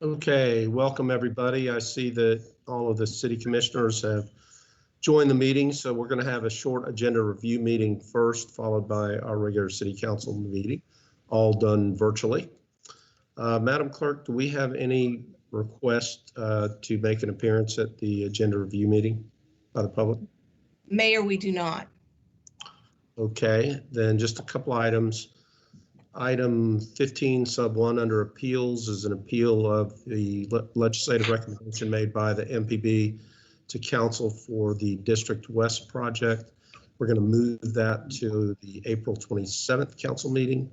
Okay, welcome everybody. I see that all of the city commissioners have joined the meeting, so we're going to have a short agenda review meeting first, followed by our regular city council meeting, all done virtually. Madam Clerk, do we have any request to make an appearance at the agenda review meeting by the public? Mayor, we do not. Okay, then just a couple items. Item 15 sub 1 under appeals is an appeal of the legislative recommendation made by the MPB to council for the District West project. We're going to move that to the April 27th council meeting.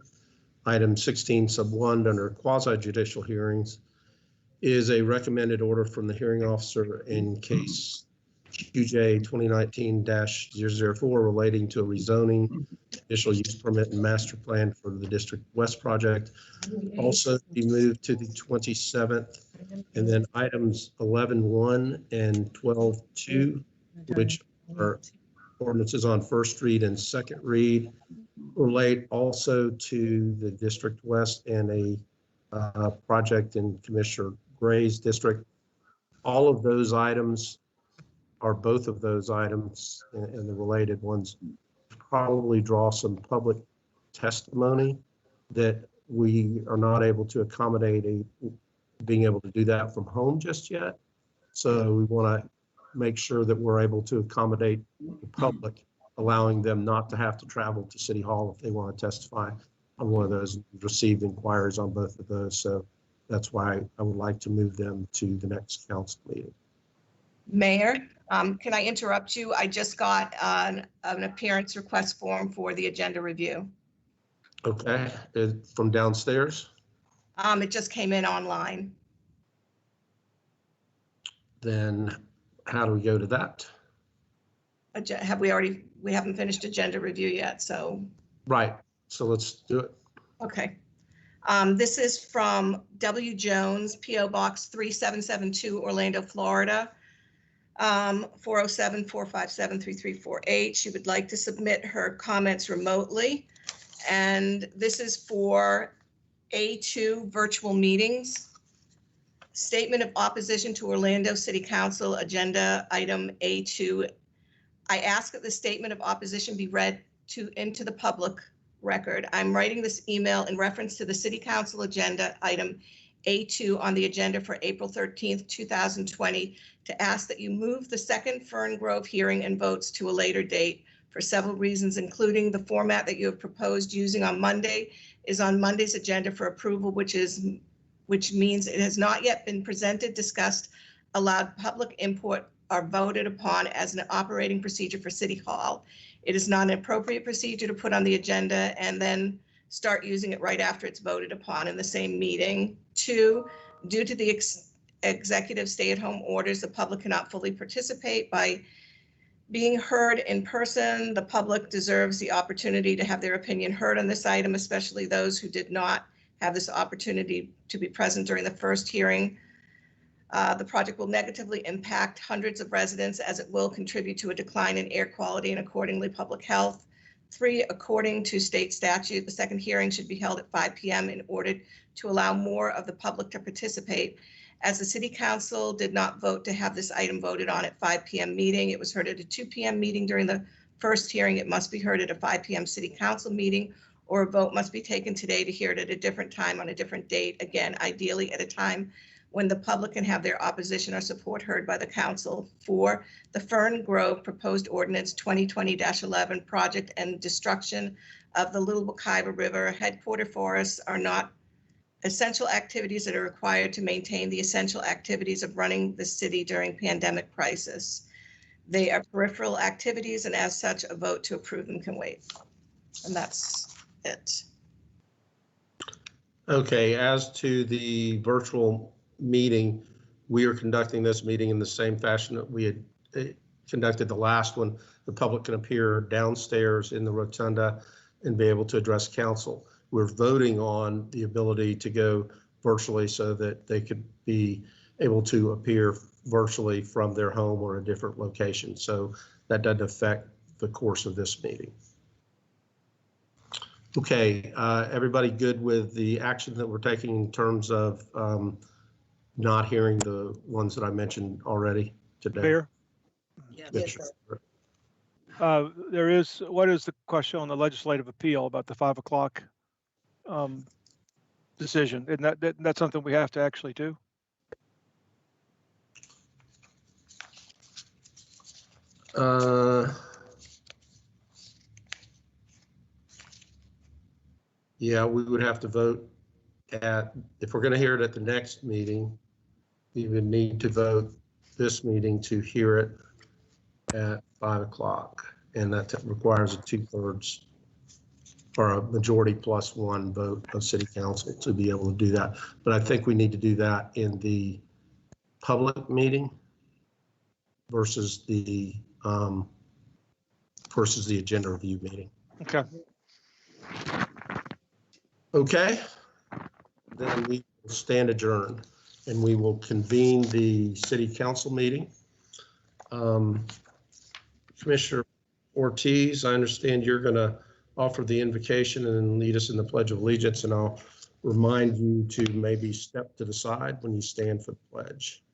Item 16 sub 1 under quasi judicial hearings is a recommended order from the hearing officer in case QJ 2019-004 relating to a rezoning, conditional use permit and master plan for the District West project. Also be moved to the 27th. And then items 11.1 and 12.2, which are ordinances on first read and second read, relate also to the District West and a project in Commissioner Gray's district. All of those items, are both of those items and the related ones, probably draw some public testimony that we are not able to accommodate being able to do that from home just yet. So we want to make sure that we're able to accommodate the public, allowing them not to have to travel to City Hall if they want to testify on one of those. We've received inquiries on both of those. So that's why I would like to move them to the next council meeting. Mayor, can I interrupt you? I just got an appearance request form for the agenda review. Okay, from downstairs? It just came in online. Then how do we go to that? We haven't finished agenda review yet, so. Right, so let's do it. Okay. This is from W. Jones, P.O. Box 3772, Orlando, Florida. 407-457-3348. She would like to submit her comments remotely. And this is for A2 virtual meetings. Statement of opposition to Orlando City Council, agenda item A2. I ask that the statement of opposition be read into the public record. I'm writing this email in reference to the City Council agenda item A2 on the agenda for April 13th, 2020, to ask that you move the second Fern Grove hearing and votes to a later date for several reasons, including the format that you have proposed using on Monday is on Monday's agenda for approval, which means it has not yet been presented, discussed, allowed public input, or voted upon as an operating procedure for City Hall. It is not an appropriate procedure to put on the agenda and then start using it right after it's voted upon in the same meeting. 2, due to the executive stay-at-home orders, the public cannot fully participate by being heard in person. The public deserves the opportunity to have their opinion heard on this item, especially those who did not have this opportunity to be present during the first hearing. The project will negatively impact hundreds of residents as it will contribute to a decline in air quality and accordingly public health. 3, according to state statute, the second hearing should be held at 5 p.m. in order to allow more of the public to participate. As the City Council did not vote to have this item voted on at 5 p.m. meeting, it was heard at a 2 p.m. meeting during the first hearing. It must be heard at a 5 p.m. City Council meeting, or a vote must be taken today to hear it at a different time on a different date. Again, ideally at a time when the public can have their opposition or support heard by the council. 4, the Fern Grove proposed ordinance 2020-11 project and destruction of the Little Wekiva River headquarter forests are not essential activities that are required to maintain the essential activities of running the city during pandemic crisis. They are peripheral activities, and as such, a vote to approve them can wait. And that's it. Okay, as to the virtual meeting, we are conducting this meeting in the same fashion that we had conducted the last one. The public can appear downstairs in the rotunda and be able to address council. We're voting on the ability to go virtually so that they could be able to appear virtually from their home or a different location. So that doesn't affect the course of this meeting. Okay, everybody good with the action that we're taking in terms of not hearing the ones that I mentioned already today. Mayor, Yes. what is the question on the legislative appeal about the 5 o'clock decision? Isn't that's something we have to actually do? Yeah, we would have to vote if we're going to hear it at the next meeting, we would need to vote this meeting to hear it at 5 o'clock. And that requires a 2/3 or a majority plus one vote of city council to be able to do that. But I think we need to do that in the public meeting versus the agenda review meeting. Okay. Okay, then we will stand adjourned and we will convene the city council meeting. Commissioner Ortiz, I understand you're going to offer the invocation and lead us in the Pledge of Allegiance, and I'll remind you to maybe step to the side when you stand for the pledge.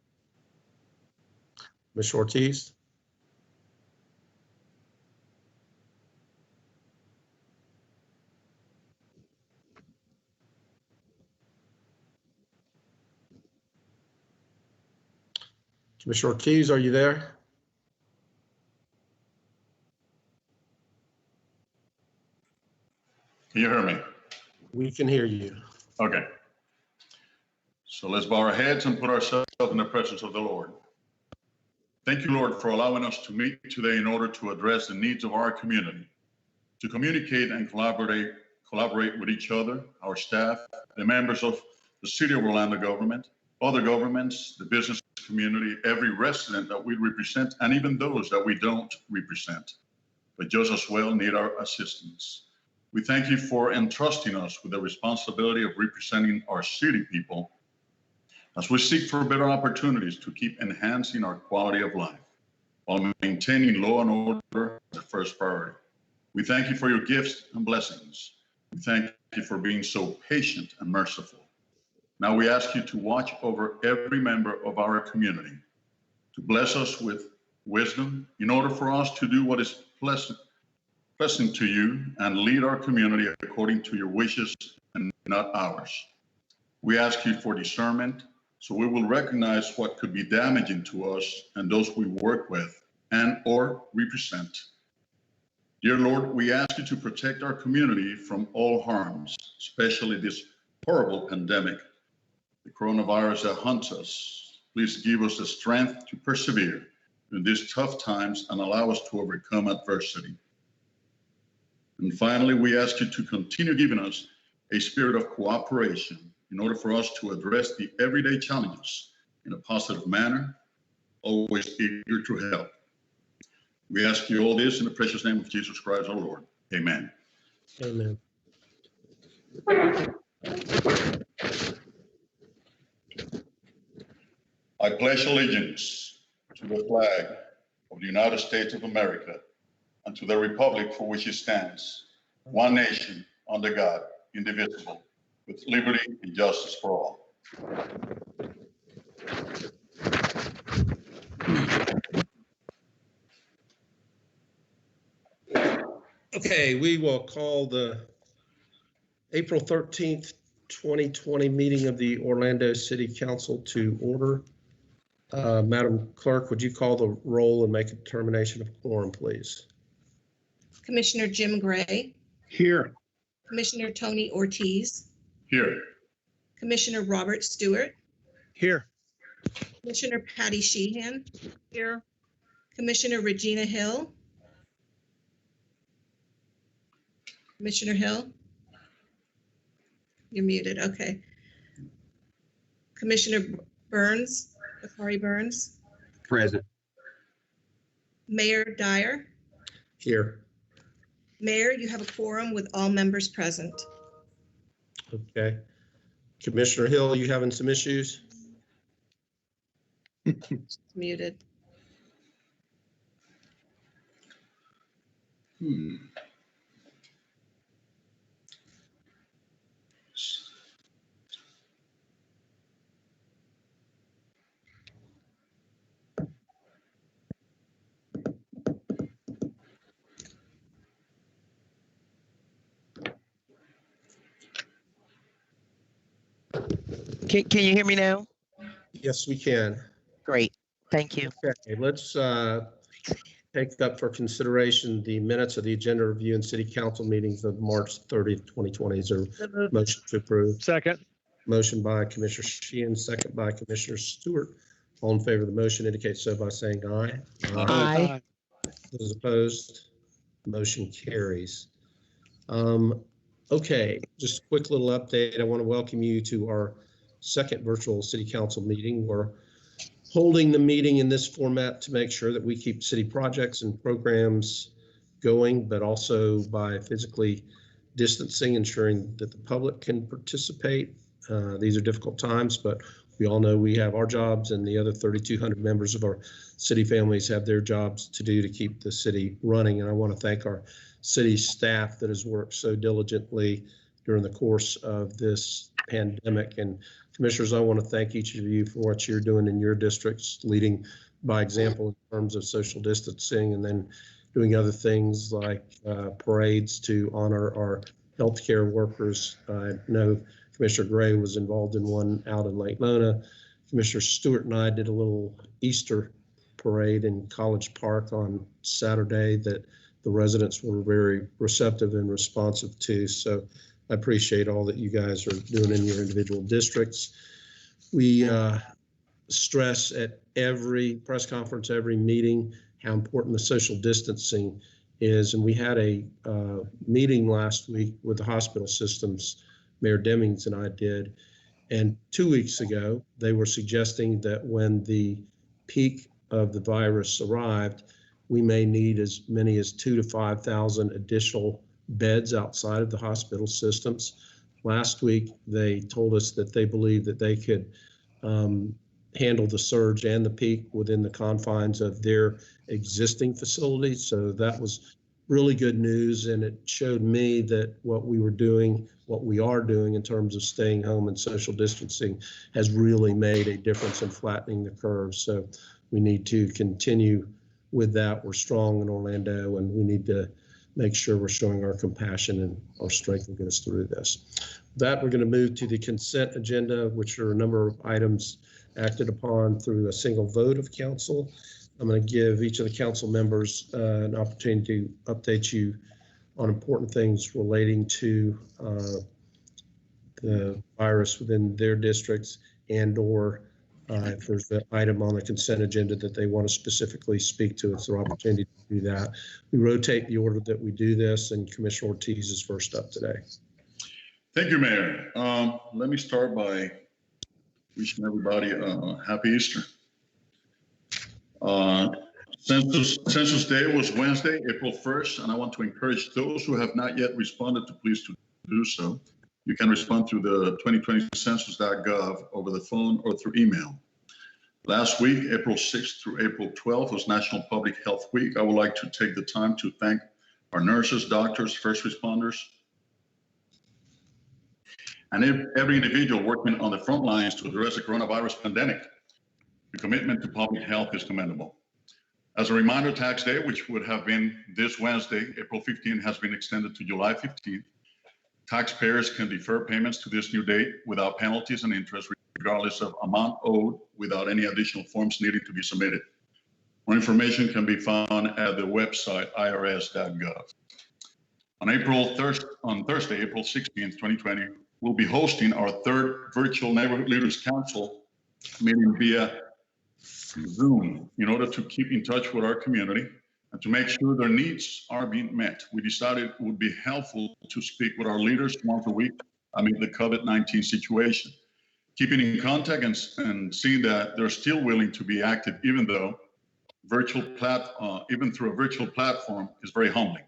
Ms. Ortiz? Commissioner Ortiz, are you there? Can you hear me? We can hear you. Okay. So let's bow our heads and put ourselves in the presence of the Lord. Thank you, Lord, for allowing us to meet today in order to address the needs of our community, to communicate and collaborate with each other, our staff, the members of the City of Orlando government, other governments, the business community, every resident that we represent, and even those that we don't represent, but just as well need our assistance. We thank you for entrusting us with the responsibility of representing our city people as we seek for better opportunities to keep enhancing our quality of life while maintaining law and order as the first priority. We thank you for your gifts and blessings. We thank you for being so patient and merciful. Now we ask you to watch over every member of our community, to bless us with wisdom in order for us to do what is pleasant to you and lead our community according to your wishes and not ours. We ask you for discernment so we will recognize what could be damaging to us and those we work with and or represent. Dear Lord, we ask you to protect our community from all harms, especially this horrible pandemic, the coronavirus that haunts us. Please give us the strength to persevere in these tough times and allow us to overcome adversity. And finally, we ask you to continue giving us a spirit of cooperation in order for us to address the everyday challenges in a positive manner, always eager to help. We ask you all this in the precious name of Jesus Christ, our Lord. Amen. Amen. I pledge allegiance to the flag of the United States of America and to the republic for which it stands, one nation, under God, indivisible, with liberty and justice for all. Okay, we will call the April 13th, 2020 meeting of the Orlando City Council to order. Madam Clerk, would you call the roll and make a determination of quorum, please? Commissioner Jim Gray, Here. Commissioner Tony Ortiz, Here. Commissioner Robert Stewart, Here. Commissioner Patty Sheehan, here, Commissioner Regina Hill, Commissioner Hill, you're muted, okay. Commissioner Burns, Bakari Burns, Present. Mayor Dyer. Here. Mayor, you have a quorum with all members present. Okay. Commissioner Hill, you having some issues? Muted. Can you hear me now? Yes, we can. Great. Thank you. Okay, let's take up for consideration the minutes of the agenda review and city council meetings of March 30th, 2020. Is there a motion to approve? Second. Motion by Commissioner Sheehan, second by Commissioner Stewart. All in favor of the motion indicate so by saying aye. Aye. Those opposed, motion carries. Okay, just a quick little update. I want to welcome you to our second virtual city council meeting. We're holding the meeting in this format to make sure that we keep city projects and programs going, but also by physically distancing, ensuring that the public can participate. These are difficult times, but we all know we have our jobs and the other 3,200 members of our city families have their jobs to do to keep the city running. And I want to thank our city staff that has worked so diligently during the course of this pandemic. And commissioners, I want to thank each of you for what you're doing in your districts, leading by example in terms of social distancing, and then doing other things like parades to honor our healthcare workers. I know Commissioner Gray was involved in one out in Lake Nona. Commissioner Stewart and I did a little Easter parade in College Park on Saturday that the residents were very receptive and responsive to. So I appreciate all that you guys are doing in your individual districts. We stress at every press conference, every meeting, how important the social distancing is. And we had a meeting last week with the hospital systems, Mayor Demings and I did. And 2 weeks ago, they were suggesting that when the peak of the virus arrived, we may need as many as 2,000 to 5,000 additional beds outside of the hospital systems. Last week, they told us that they believe that they could handle the surge and the peak within the confines of their existing facilities. So that was really good news. And it showed me that what we were doing, what we are doing in terms of staying home and social distancing has really made a difference in flattening the curve. So we need to continue with that. We're strong in Orlando, and we need to make sure we're showing our compassion and our strength to get us through this. With that, we're going to move to the consent agenda, which are a number of items acted upon through a single vote of council. I'm going to give each of the council members an opportunity to update you on important things relating to the virus within their districts, and or if there's an item on the consent agenda that they want to specifically speak to, it's their opportunity to do that. We rotate the order that we do this, and Commissioner Ortiz is first up today. Thank you, Mayor. Let me start by wishing everybody a happy Easter. Census Day was Wednesday, April 1st, and I want to encourage those who have not yet responded to please to do so. You can respond through the 2020 census.gov over the phone or through email. Last week, April 6th through April 12th was National Public Health Week. I would like to take the time to thank our nurses, doctors, first responders, and every individual working on the front lines to address the coronavirus pandemic. The commitment to public health is commendable. As a reminder, tax day, which would have been this Wednesday, April 15th, has been extended to July 15th. Taxpayers can defer payments to this new date without penalties and interest, regardless of amount owed, without any additional forms needing to be submitted. More information can be found at the website irs.gov. On Thursday, April 16th, 2020, we'll be hosting our third virtual Neighborhood Leaders Council meeting via Zoom in order to keep in touch with our community and to make sure their needs are being met. We decided it would be helpful to speak with our leaders once a week amid the COVID-19 situation, keeping in contact and seeing that they're still willing to be active, even through a virtual platform is very humbling.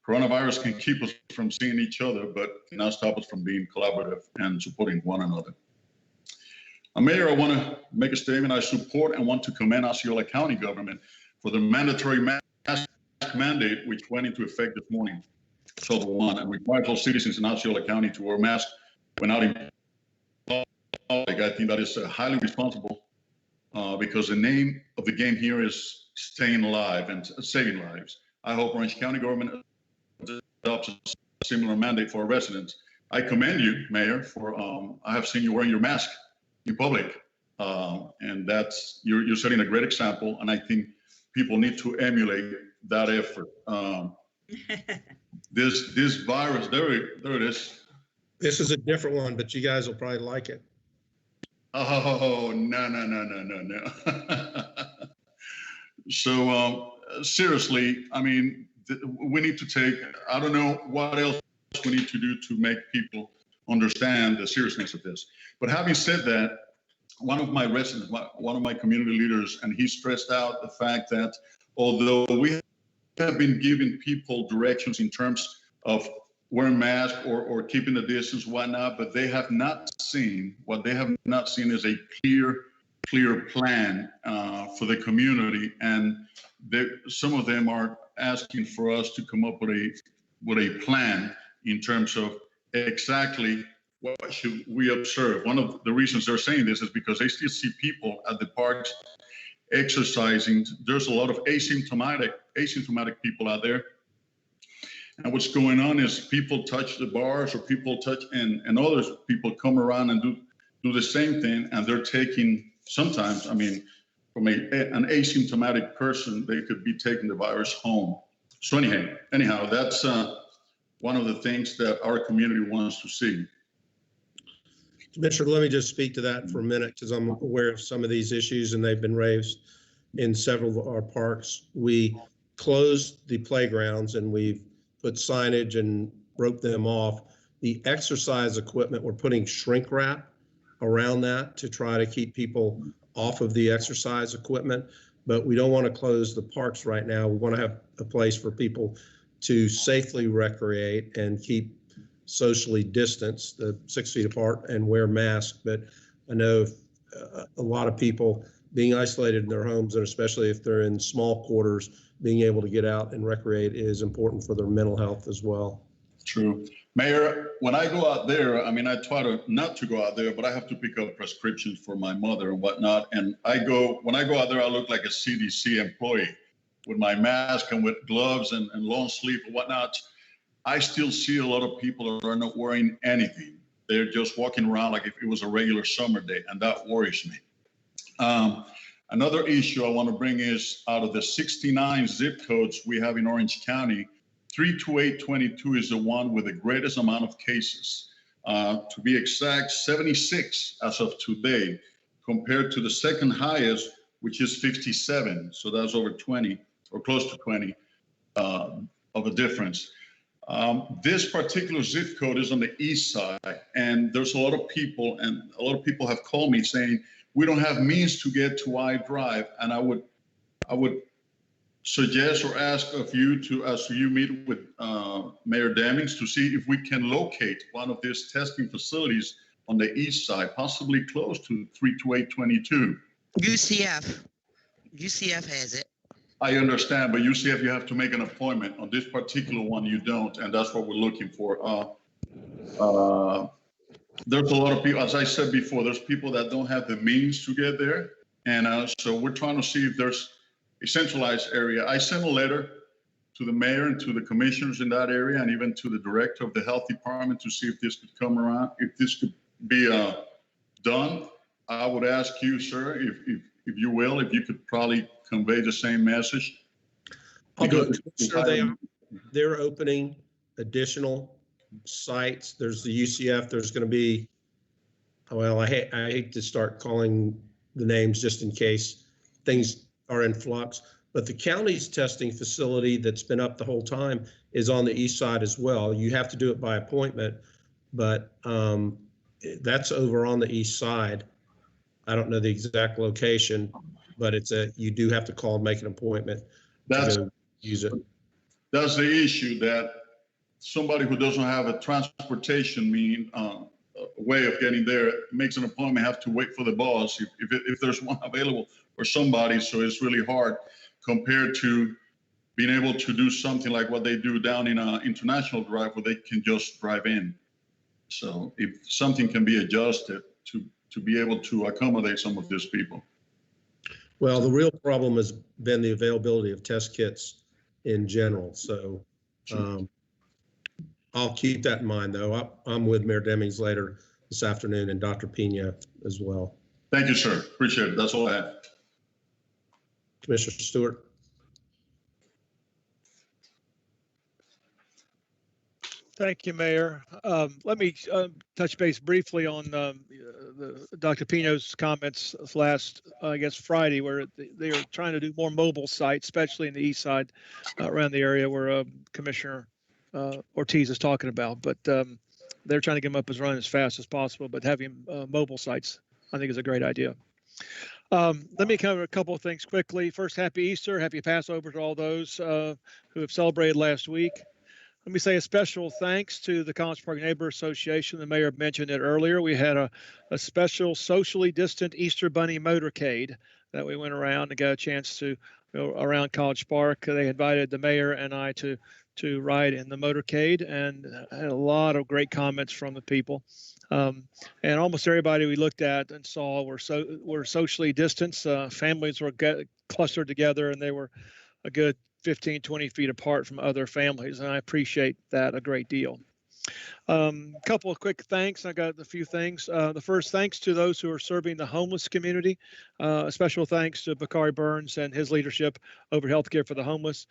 Coronavirus can keep us from seeing each other, but cannot stop us from being collaborative and supporting one another. Mayor, I want to make a statement. I support and want to commend Osceola County government for the mandatory mask mandate, which went into effect this morning, October 1, and requires all citizens in Osceola County to wear masks when out in public. I think that is highly responsible because the name of the game here is staying alive and saving lives. I hope Orange County government adopts a similar mandate for our residents. I commend you, Mayor, for I have seen you wearing your mask in public. And that's, you're setting a great example. And I think people need to emulate that effort. This virus, there it is. This is a different one, but you guys will probably like it. Oh, no. So seriously, I mean, we need to take, I don't know what else we need to do to make people understand the seriousness of this. But having said that, one of my residents, one of my community leaders, and he stressed out the fact that although we have been giving people directions in terms of wearing masks or keeping the distance, whatnot, but they have not seen, what they have not seen is a clear plan for the community. And some of them are asking for us to come up with a plan in terms of exactly what should we observe. One of the reasons they're saying this is because they still see people at the parks exercising. There's a lot of asymptomatic people out there. And what's going on is people touch the bars, or people touch, and other people come around and do the same thing, and they're taking, sometimes, I mean, from an asymptomatic person, they could be taking the virus home. So anyhow, that's one of the things that our community wants to see. Commissioner, let me just speak to that for a minute, because I'm aware of some of these issues and they've been raised in several of our parks. We closed the playgrounds and we've put signage and roped them off. The exercise equipment, we're putting shrink wrap around that to try to keep people off of the exercise equipment, but we don't want to close the parks right now. We want to have a place for people to safely recreate and keep socially distanced, 6 feet apart, and wear masks. But I know a lot of people being isolated in their homes, and especially if they're in small quarters, being able to get out and recreate is important for their mental health as well. True. Mayor, when I go out there, I mean, I try not to go out there, but I have to pick up prescriptions for my mother and whatnot. And when I go out there, I look like a CDC employee with my mask and with gloves and long sleeve and whatnot. I still see a lot of people that are not wearing anything. They're just walking around like if it was a regular summer day, and that worries me. Another issue I want to bring is, out of the 69 zip codes we have in Orange County, 32822 is the one with the greatest amount of cases. To be exact, 76 as of today, compared to the second highest, which is 57. So that's over 20 or close to 20 of a difference. This particular zip code is on the east side, and there's a lot of people, and a lot of people have called me saying, we don't have means to get to I-Drive. And I would suggest or ask of you to, as you meet with Mayor Demings, to see if we can locate one of these testing facilities on the east side, possibly close to 32822. UCF has it. I understand, but UCF, you have to make an appointment. On this particular one, you don't, and that's what we're looking for. There's a lot of people, as I said before, there's people that don't have the means to get there. And so we're trying to see if there's a centralized area. I sent a letter to the mayor and to the commissioners in that area, and even to the director of the health department, to see if this could come around, if this could be done. I would ask you, sir, if you will, if you could probably convey the same message. They're opening additional sites. There's the UCF. There's going to be, well, I hate to start calling the names just in case things are in flux, but the county's testing facility that's been up the whole time is on the east side as well. You have to do it by appointment, but that's over on the east side. I don't know the exact location, but you do have to call and make an appointment to go use it. That's the issue, that somebody who doesn't have a transportation way of getting there makes an appointment, have to wait for the boss if there's one available for somebody. So it's really hard compared to being able to do something like what they do down in International Drive, where they can just drive in. So if something can be adjusted to be able to accommodate some of these people. Well, the real problem has been the availability of test kits in general. So I'll keep that in mind, though. I'm with Mayor Demings later this afternoon and Dr. Pena as well. Thank you, sir. Appreciate it. That's all I have. Commissioner Stewart? Thank you, Mayor. Let me touch base briefly on Dr. Pino's comments last, I guess, Friday, where they are trying to do more mobile sites, especially in the east side around the area where Commissioner Ortiz is talking about. But they're trying to get them up and running as fast as possible. But having mobile sites, I think, is a great idea. Let me cover a couple of things quickly. First, happy Easter, happy Passover to all those who have celebrated last week. Let me say a special thanks to the College Park Neighbor Association. The mayor mentioned it earlier. We had a special socially distant Easter Bunny motorcade that we went around and got a chance to go around College Park. They invited the mayor and I to ride in the motorcade, and had a lot of great comments from the people. And almost everybody we looked at and saw were socially distanced. Families were clustered together, and they were a good 15, 20 feet apart from other families, and I appreciate that a great deal. Couple of quick thanks. I got a few things. The first, thanks to those who are serving the homeless community. A special thanks to Bakari Burns and his leadership over Healthcare for the Homeless.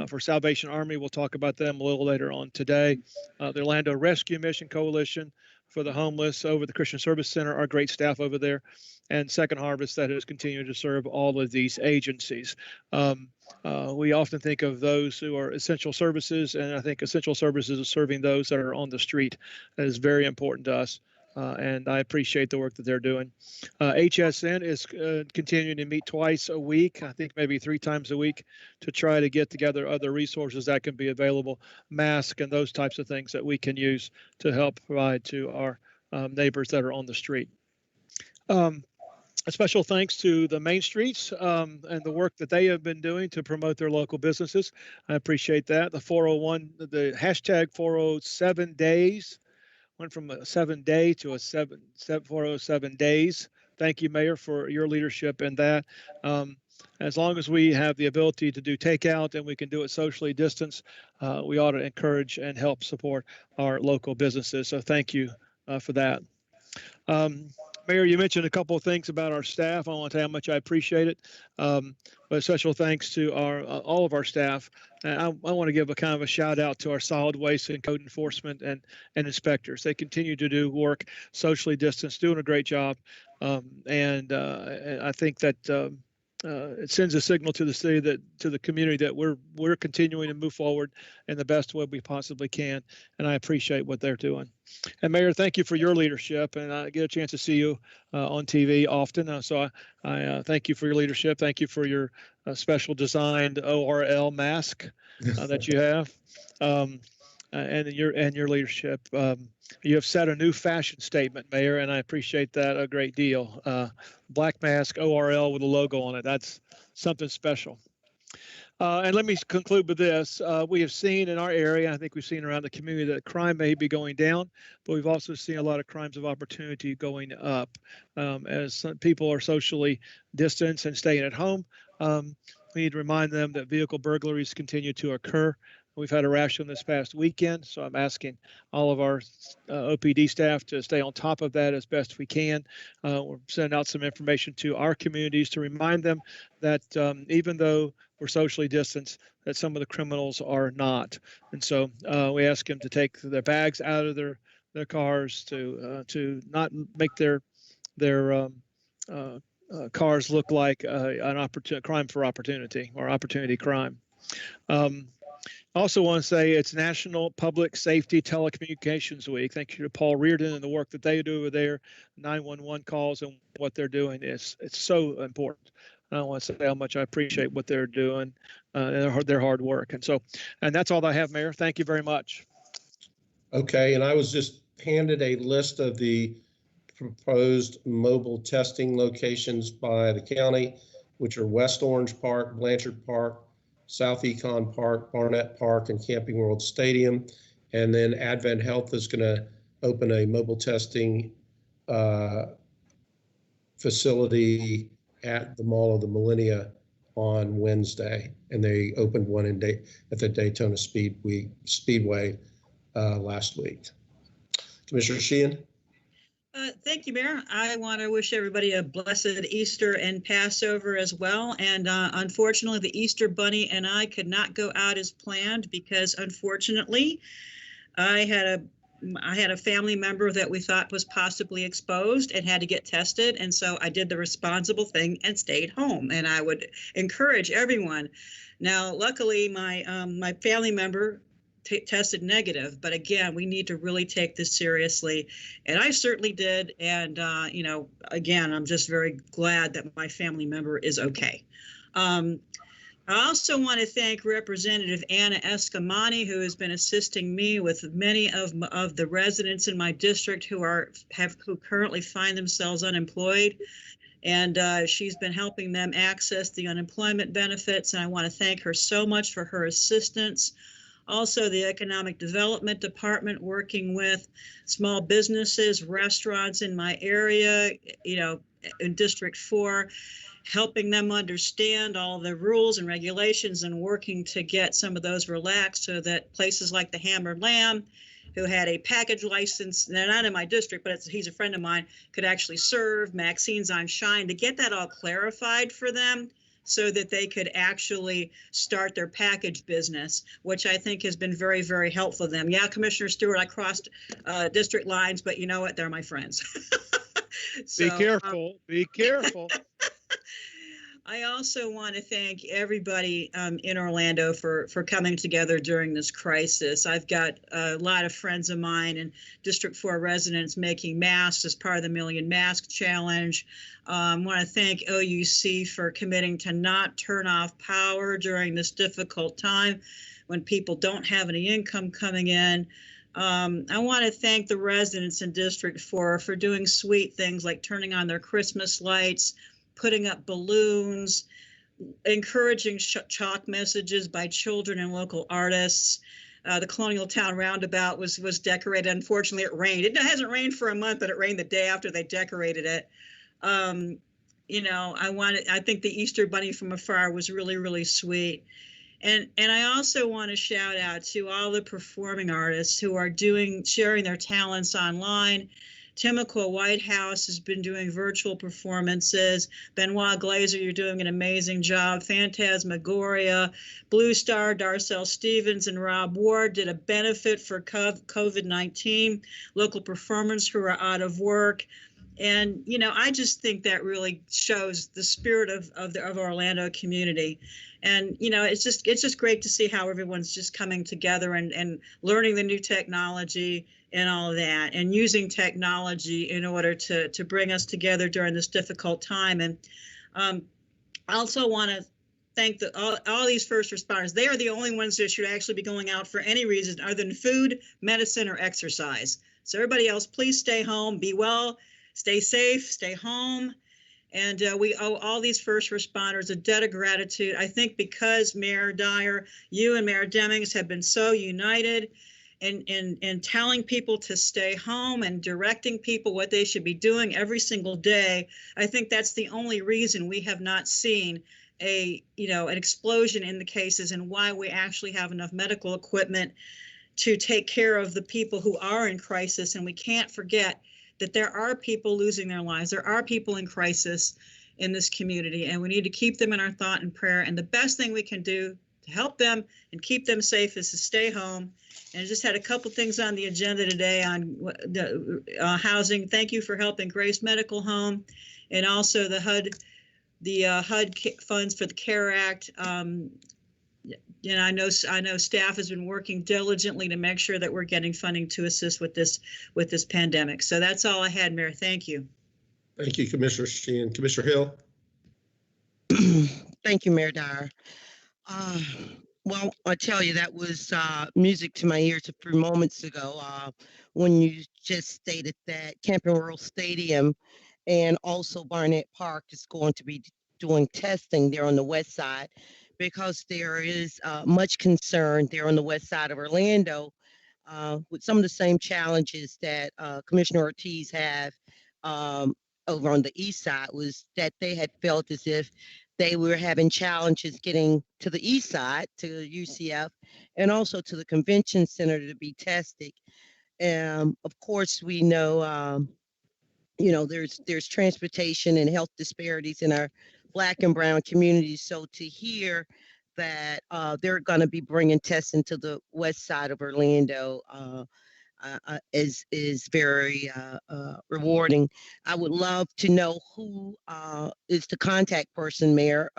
For Salvation Army, we'll talk about them a little later on today. The Orlando Rescue Mission Coalition for the homeless over the Christian Service Center, our great staff over there, and Second Harvest that has continued to serve all of these agencies. We often think of those who are essential services, and I think essential services is serving those that are on the street. That is very important to us, and I appreciate the work that they're doing. HSN is continuing to meet twice a week, I think maybe 3 times a week, to try to get together other resources that can be available, masks and those types of things that we can use to help provide to our neighbors that are on the street. A special thanks to the Main Streets and the work that they have been doing to promote their local businesses. I appreciate that. The 401, the hashtag 407 days went from a 7-day to a 407 days. Thank you, Mayor, for your leadership in that. As long as we have the ability to do takeout and we can do it socially distanced, we ought to encourage and help support our local businesses. So thank you for that. Mayor, you mentioned a couple of things about our staff. I want to tell you how much I appreciate it. But special thanks to all of our staff. I want to give a kind of a shout out to our solid waste and code enforcement and inspectors. They continue to do work socially distanced, doing a great job. And I think that it sends a signal to the city, to the community, that we're continuing to move forward in the best way we possibly can. And I appreciate what they're doing. And Mayor, thank you for your leadership. And I get a chance to see you on TV often. So I thank you for your leadership. Thank you for your special designed ORL mask that you have, and your leadership. You have set a new fashion statement, Mayor, and I appreciate that a great deal. Black mask, ORL with a logo on it. That's something special. And let me conclude with this. We have seen in our area, I think we've seen around the community, that crime may be going down, but we've also seen a lot of crimes of opportunity going up. As some people are socially distanced and staying at home, we need to remind them that vehicle burglaries continue to occur. We've had a rash on this past weekend, so I'm asking all of our OPD staff to stay on top of that as best we can. We're sending out some information to our communities to remind them that even though we're socially distanced, that some of the criminals are not. And so we ask them to take their bags out of their cars, to not make their cars look like an crime for opportunity, or opportunity crime. I also want to say it's National Public Safety Telecommunications Week. Thank you to Paul Reardon and the work that they do over there, 911 calls, and what they're doing. It's so important. I want to say how much I appreciate what they're doing, their hard work. And that's all I have, Mayor. Thank you very much. Okay, and I was just handed a list of the proposed mobile testing locations by the county, which are West Orange Park, Blanchard Park, South Econ Park, Barnett Park, and Camping World Stadium. And then Advent Health is going to open a mobile testing facility at the Mall of the Millennia on Wednesday. And they opened one at the Daytona Speedway last week. Commissioner Sheehan? Thank you, Mayor. I want to wish everybody a blessed Easter and Passover as well. And unfortunately, the Easter Bunny and I could not go out as planned because unfortunately, I had a family member that we thought was possibly exposed and had to get tested. And so I did the responsible thing and stayed home. And I would encourage everyone. Now, luckily, my family member tested negative, but again, we need to really take this seriously. And I certainly did. And, again, I'm just very glad that my family member is okay. I also want to thank Representative Anna Escamani, who has been assisting me with many of the residents in my district who currently find themselves unemployed. And she's been helping them access the unemployment benefits. And I want to thank her so much for her assistance. Also, the Economic Development Department working with small businesses, restaurants in my area, in District 4, helping them understand all the rules and regulations and working to get some of those relaxed so that places like the Hammered Lamb, who had a package license, they're not in my district, but he's a friend of mine, could actually serve Maxine's on Shine, to get that all clarified for them so that they could actually start their package business, which I think has been very, very helpful to them. Yeah, Commissioner Stewart, I crossed district lines, but you know what? They're my friends. Be careful. Be careful. I also want to thank everybody in Orlando for coming together during this crisis. I've got a lot of friends of mine and District 4 residents making masks as part of the Million Mask Challenge. I want to thank OUC for committing to not turn off power during this difficult time when people don't have any income coming in. I want to thank the residents in District 4 for doing sweet things like turning on their Christmas lights, putting up balloons, encouraging chalk messages by children and local artists. The Colonial Town Roundabout was decorated. Unfortunately, it rained. It hasn't rained for a month, but it rained the day after they decorated it. I think the Easter Bunny from afar was really, really sweet. And I also want to shout out to all the performing artists who are sharing their talents online. Timiqua Whitehouse has been doing virtual performances. Benoit Glazer, you're doing an amazing job. Phantasmagoria, Blue Star, Darcel Stevens, and Rob Ward did a benefit for COVID-19. Local performers who are out of work. And, I just think that really shows the spirit of the Orlando community. And, it's just great to see how everyone's just coming together and learning the new technology and all of that, and using technology in order to bring us together during this difficult time. And I also want to thank all these first responders. They are the only ones that should actually be going out for any reason other than food, medicine, or exercise. So everybody else, please stay home, be well, stay safe, stay home. And we owe all these first responders a debt of gratitude. I think because Mayor Dyer, you and Mayor Demings have been so united in telling people to stay home and directing people what they should be doing every single day. I think that's the only reason we have not seen an explosion in the cases, and why we actually have enough medical equipment to take care of the people who are in crisis. And we can't forget that there are people losing their lives. There are people in crisis in this community, and we need to keep them in our thought and prayer. And the best thing we can do to help them and keep them safe is to stay home. And I just had a couple things on the agenda today on the housing. Thank you for helping Grace Medical Home, and also the HUD funds for the CARE Act. I know staff has been working diligently to make sure that we're getting funding to assist with this pandemic. So that's all I had, Mayor. Thank you. Thank you, Commissioner Sheehan. Commissioner Hill? Thank you, Mayor Dyer. Well, I tell you, that was music to my ears a few moments ago when you just stated that Camping World Stadium and also Barnett Park is going to be doing testing there on the west side, because there is much concern there on the west side of Orlando with some of the same challenges that Commissioner Ortiz have over on the east side, was that they had felt as if they were having challenges getting to the east side, to UCF, and also to the convention center to be tested. Of course, we know there's transportation and health disparities in our Black and brown communities. So to hear that they're going to be bringing testing to the west side of Orlando is very rewarding. I would love to know who is the contact person, Mayor,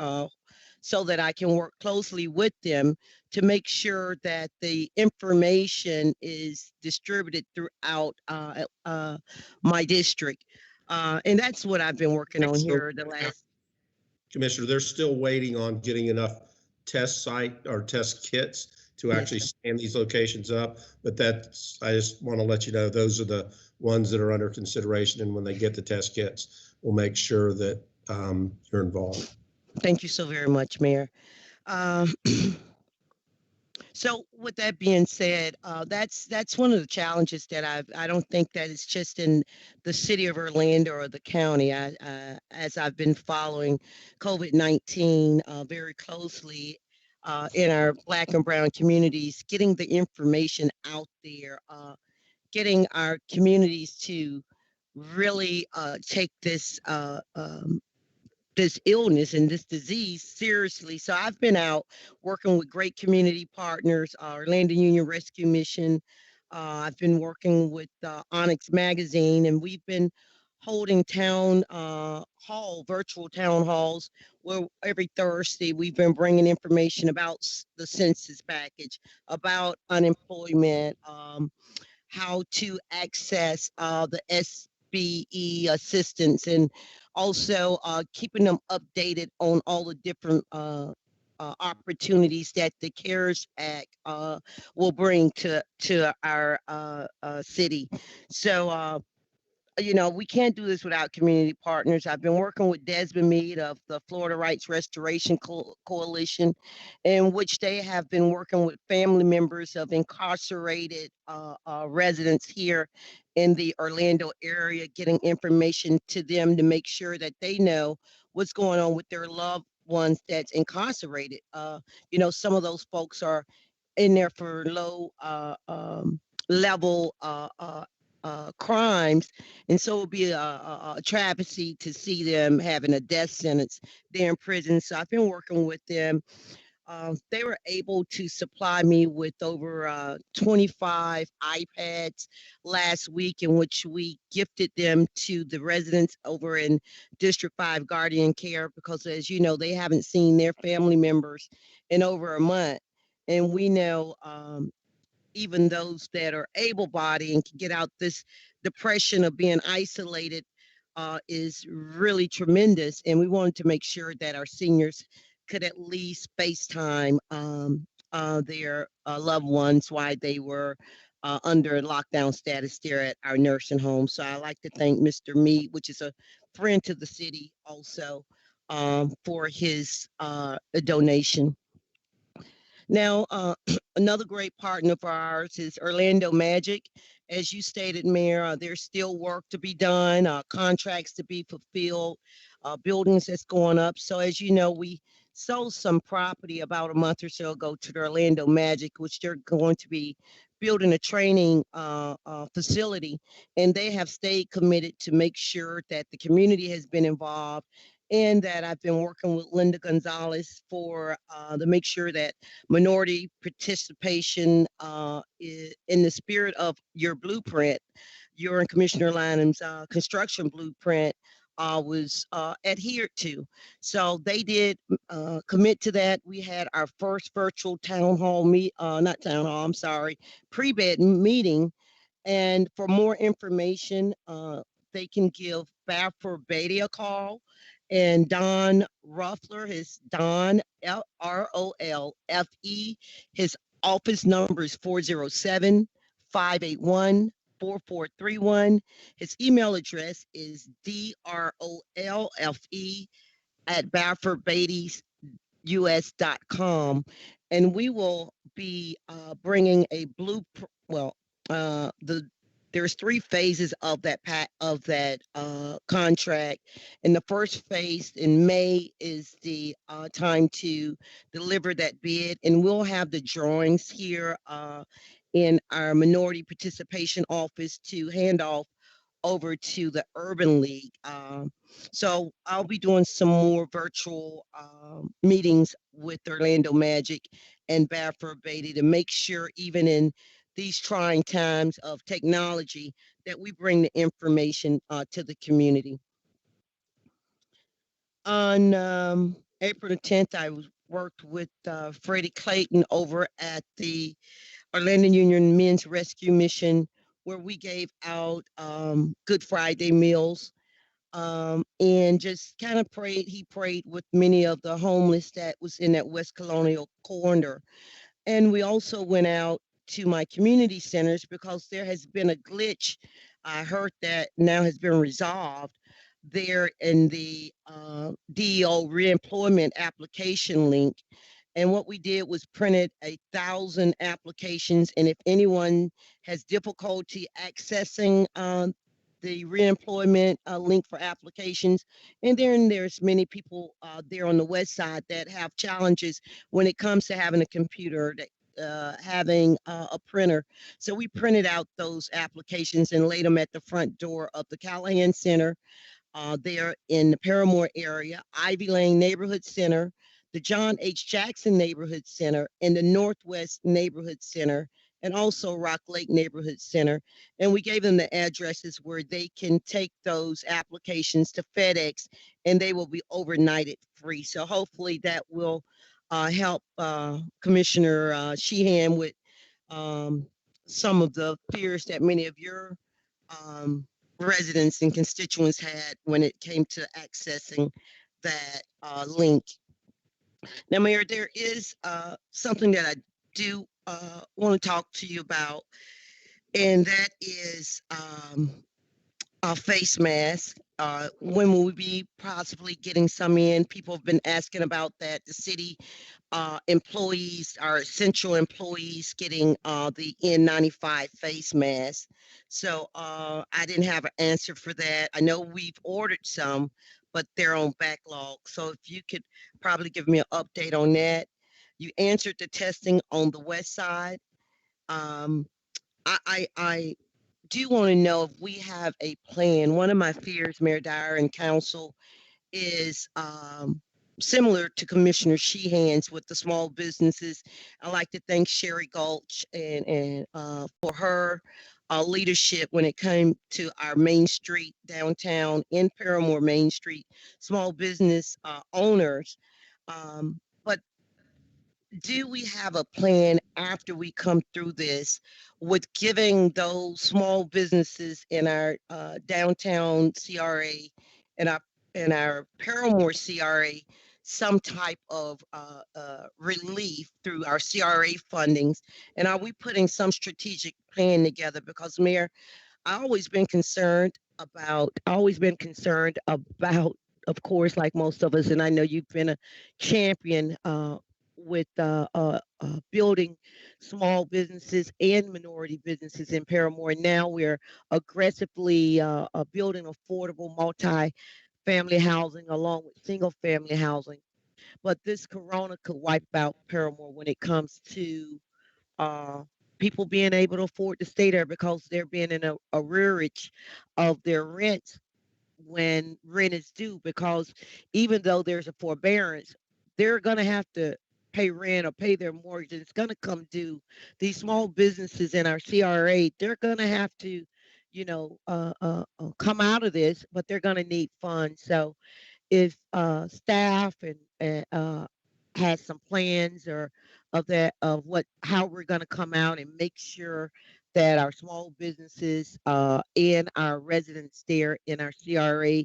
so that I can work closely with them to make sure that the information is distributed throughout my district. And that's what I've been working on So, here the last. Commissioner, they're still waiting on getting enough test site or test kits to Yes, actually sir. stand these locations up. But I just want to let you know, those are the ones that are under consideration. And when they get the test kits, we'll make sure that you're involved. Thank you so very much, Mayor. Um, So with that being said, that's one of the challenges that I don't think that it's just in the city of Orlando or the county. As I've been following COVID-19 very closely in our Black and brown communities, getting the information out there, getting our communities to really take this illness and this disease seriously. So I've been out working with great community partners, Orlando Union Rescue Mission. I've been working with Onyx Magazine, and we've been holding virtual town halls, where every Thursday we've been bringing information about the census package, about unemployment, how to access the SBE assistance, and also keeping them updated on all the different opportunities that the CARES Act will bring to our city. So we can't do this without community partners. I've been working with Desmond Meade of the Florida Rights Restoration Coalition, in which they have been working with family members of incarcerated residents here in the Orlando area, getting information to them to make sure that they know what's going on with their loved ones that's incarcerated. Some of those folks are in there for low level crimes, and so it would be a travesty to see them having a death sentence there in prison. So I've been working with them. They were able to supply me with over 25 iPads last week, in which we gifted them to the residents over in District 5 Guardian Care, because as you know, they haven't seen their family members in over a month. And we know even those that are able-bodied and can get out this depression of being isolated is really tremendous. And we wanted to make sure that our seniors could at least FaceTime their loved ones while they were under lockdown status there at our nursing home. So I'd like to thank Mr. Mead, which is a friend to the city also, for his donation. Now, another great partner of ours is Orlando Magic. As you stated, Mayor, there's still work to be done, contracts to be fulfilled, buildings that's going up. So as you know, we sold some property about a month or so ago to the Orlando Magic, which they're going to be building a training facility. And they have stayed committed to make sure that the community has been involved, and that I've been working with Linda Gonzalez to make sure that minority participation in the spirit of your blueprint, your and Commissioner Lanham's construction blueprint was adhered to. So they did commit to that. We had our first virtual town hall not town hall, I'm sorry, pre-bid meeting. And for more information, they can give Baffert Beatty a call. And Don Ruffler, his Don Rolfe, his office number is 407-581-4431. His email address is drolfe@BaffertBeatty'sUS.com. And we will be bringing a blueprint. Well, there's 3 phases of that contract, and the first phase in May is the time to deliver that bid, and we'll have the drawings here in our minority participation office to hand off over to the Urban League. So I'll be doing some more virtual meetings with Orlando Magic and Baffert Beatty to make sure, even in these trying times of technology, that we bring the information to the community. On April the 10th, I worked with Freddie Clayton over at the Orlando Union Men's Rescue Mission, where we gave out Good Friday meals and just kind of prayed. He prayed with many of the homeless that was in that West Colonial corridor. And we also went out to my community centers because there has been a glitch. I heard that now has been resolved there in the DEO reemployment application link. And what we did was printed 1,000 applications. And if anyone has difficulty accessing the reemployment link for applications, and then there's many people there on the west side that have challenges when it comes to having a computer, having a printer. So we printed out those applications and laid them at the front door of the Callahan Center there in the Paramore area, Ivy Lane Neighborhood Center, the John H. Jackson Neighborhood Center, and the Northwest Neighborhood Center, and also Rock Lake Neighborhood Center. And we gave them the addresses where they can take those applications to FedEx and they will be overnighted free. So hopefully that will help Commissioner Sheehan with some of the fears that many of your residents and constituents had when it came to accessing that link. Now, Mayor, there is something that I do want to talk to you about, and that is a face mask. When will we be possibly getting some in? People have been asking about that. The city employees, our essential employees, getting the N95 face mask. So I didn't have an answer for that. I know we've ordered some, but they're on backlog. So if you could probably give me an update on that. You answered the testing on the west side. I do want to know if we have a plan. One of my fears, Mayor Dyer and Council, is similar to Commissioner Sheehan's with the small businesses. I'd like to thank Sherry Gulch and for her leadership when it came to our Main Street downtown in Paramore Main Street, small business owners. But do we have a plan after we come through this with giving those small businesses in our downtown CRA and our Paramore CRA some type of relief through our CRA fundings? And are we putting some strategic plan together? Because Mayor, I've always been concerned about, of course, like most of us, and I know you've been a champion with building small businesses and minority businesses in Paramore. And now we're aggressively building affordable multi-family housing along with single family housing. But this corona could wipe out Paramore when it comes to uh, people being able to afford to stay there because they're being in a arrearage of their rent when rent is due, because even though there's a forbearance, they're going to have to pay rent or pay their mortgage, and it's going to come due. These small businesses in our CRA, they're going to have to, come out of this, but they're going to need funds. So if staff and has some plans or of how we're going to come out and make sure that our small businesses and our residents there in our CRA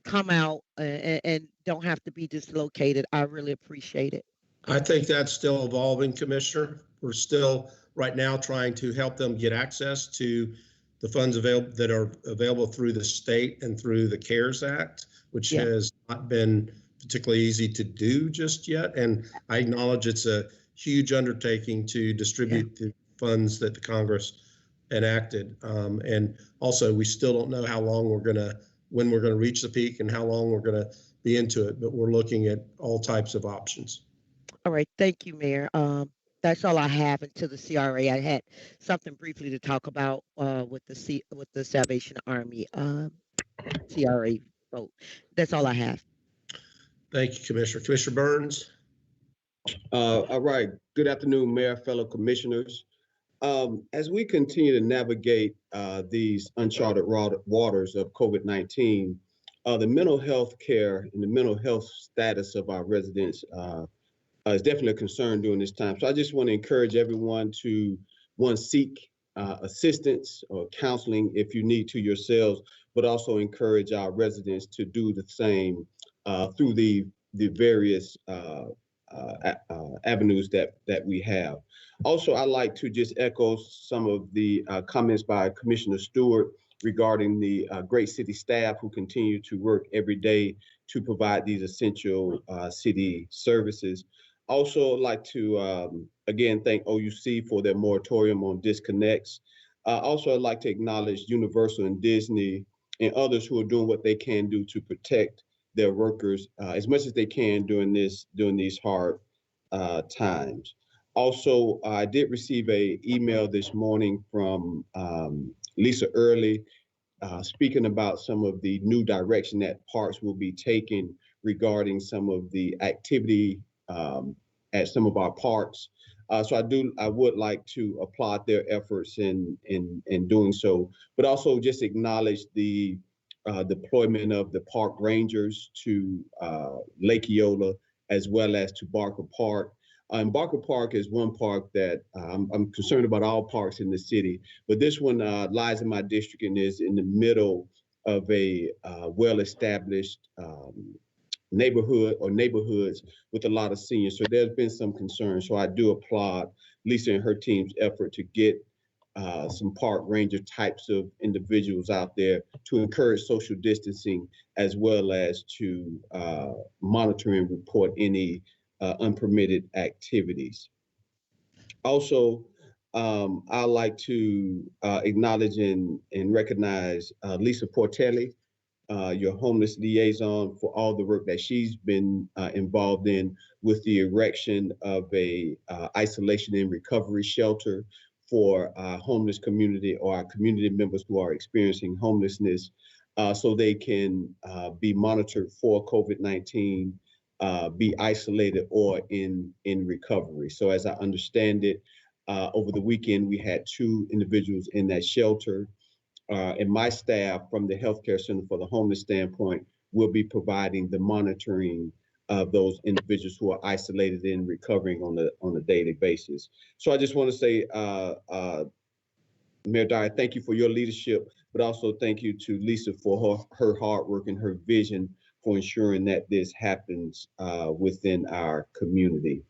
come out and don't have to be dislocated. I really appreciate it. I think that's still evolving, Commissioner. We're still right now trying to help them get access to the funds that are available through the state and through the CARES Act, which has not been particularly easy to do just yet. And I acknowledge it's a huge undertaking to distribute the funds that the Congress enacted. And also, we still don't know when we're going to reach the peak and how long we're going to be into it, but we're looking at all types of options. All right. Thank you, Mayor. That's all I have until the CRA. I had something briefly to talk about with the Salvation Army CRA vote. That's all I have. Thank you, Commissioner. Commissioner Burns? All right. Good afternoon, Mayor, fellow commissioners. As we continue to navigate these uncharted waters of COVID-19, the mental health care and the mental health status of our residents is definitely a concern during this time. So I just want to encourage everyone to, one, seek assistance or counseling if you need to yourselves, but also encourage our residents to do the same through the various avenues that we have. Also, I'd like to just echo some of the comments by Commissioner Stewart regarding the great city staff who continue to work every day to provide these essential city services. Also, I'd like to, again, thank OUC for their moratorium on disconnects. Also, I'd like to acknowledge Universal and Disney and others who are doing what they can do to protect their workers as much as they can during these hard times. Also, I did receive an email this morning from Lisa Early speaking about some of the new direction that parks will be taking regarding some of the activity at some of our parks. So I would like to applaud their efforts in doing so, but also just acknowledge the deployment of the park rangers to Lake Eola as well as to Barker Park. And Barker Park is one park that I'm concerned about all parks in the city, but this one lies in my district and is in the middle of a well-established neighborhood or neighborhoods with a lot of seniors. So there's been some concern. So I do applaud Lisa and her team's effort to get some park ranger types of individuals out there to encourage social distancing as well as to monitor and report any unpermitted activities. Also, I'd like to acknowledge and recognize Lisa Portelli, your homeless liaison, for all the work that she's been involved in with the erection of a isolation and recovery shelter for our homeless community or our community members who are experiencing homelessness so they can be monitored for COVID-19, be isolated or in recovery. So as I understand it, over the weekend, we had 2 individuals in that shelter. And my staff from the Healthcare Center for the Homeless standpoint will be providing the monitoring of those individuals who are isolated and recovering on a daily basis. So I just want to say, Mayor Dyer, thank you for your leadership, but also thank you to Lisa for her hard work and her vision for ensuring that this happens within our community.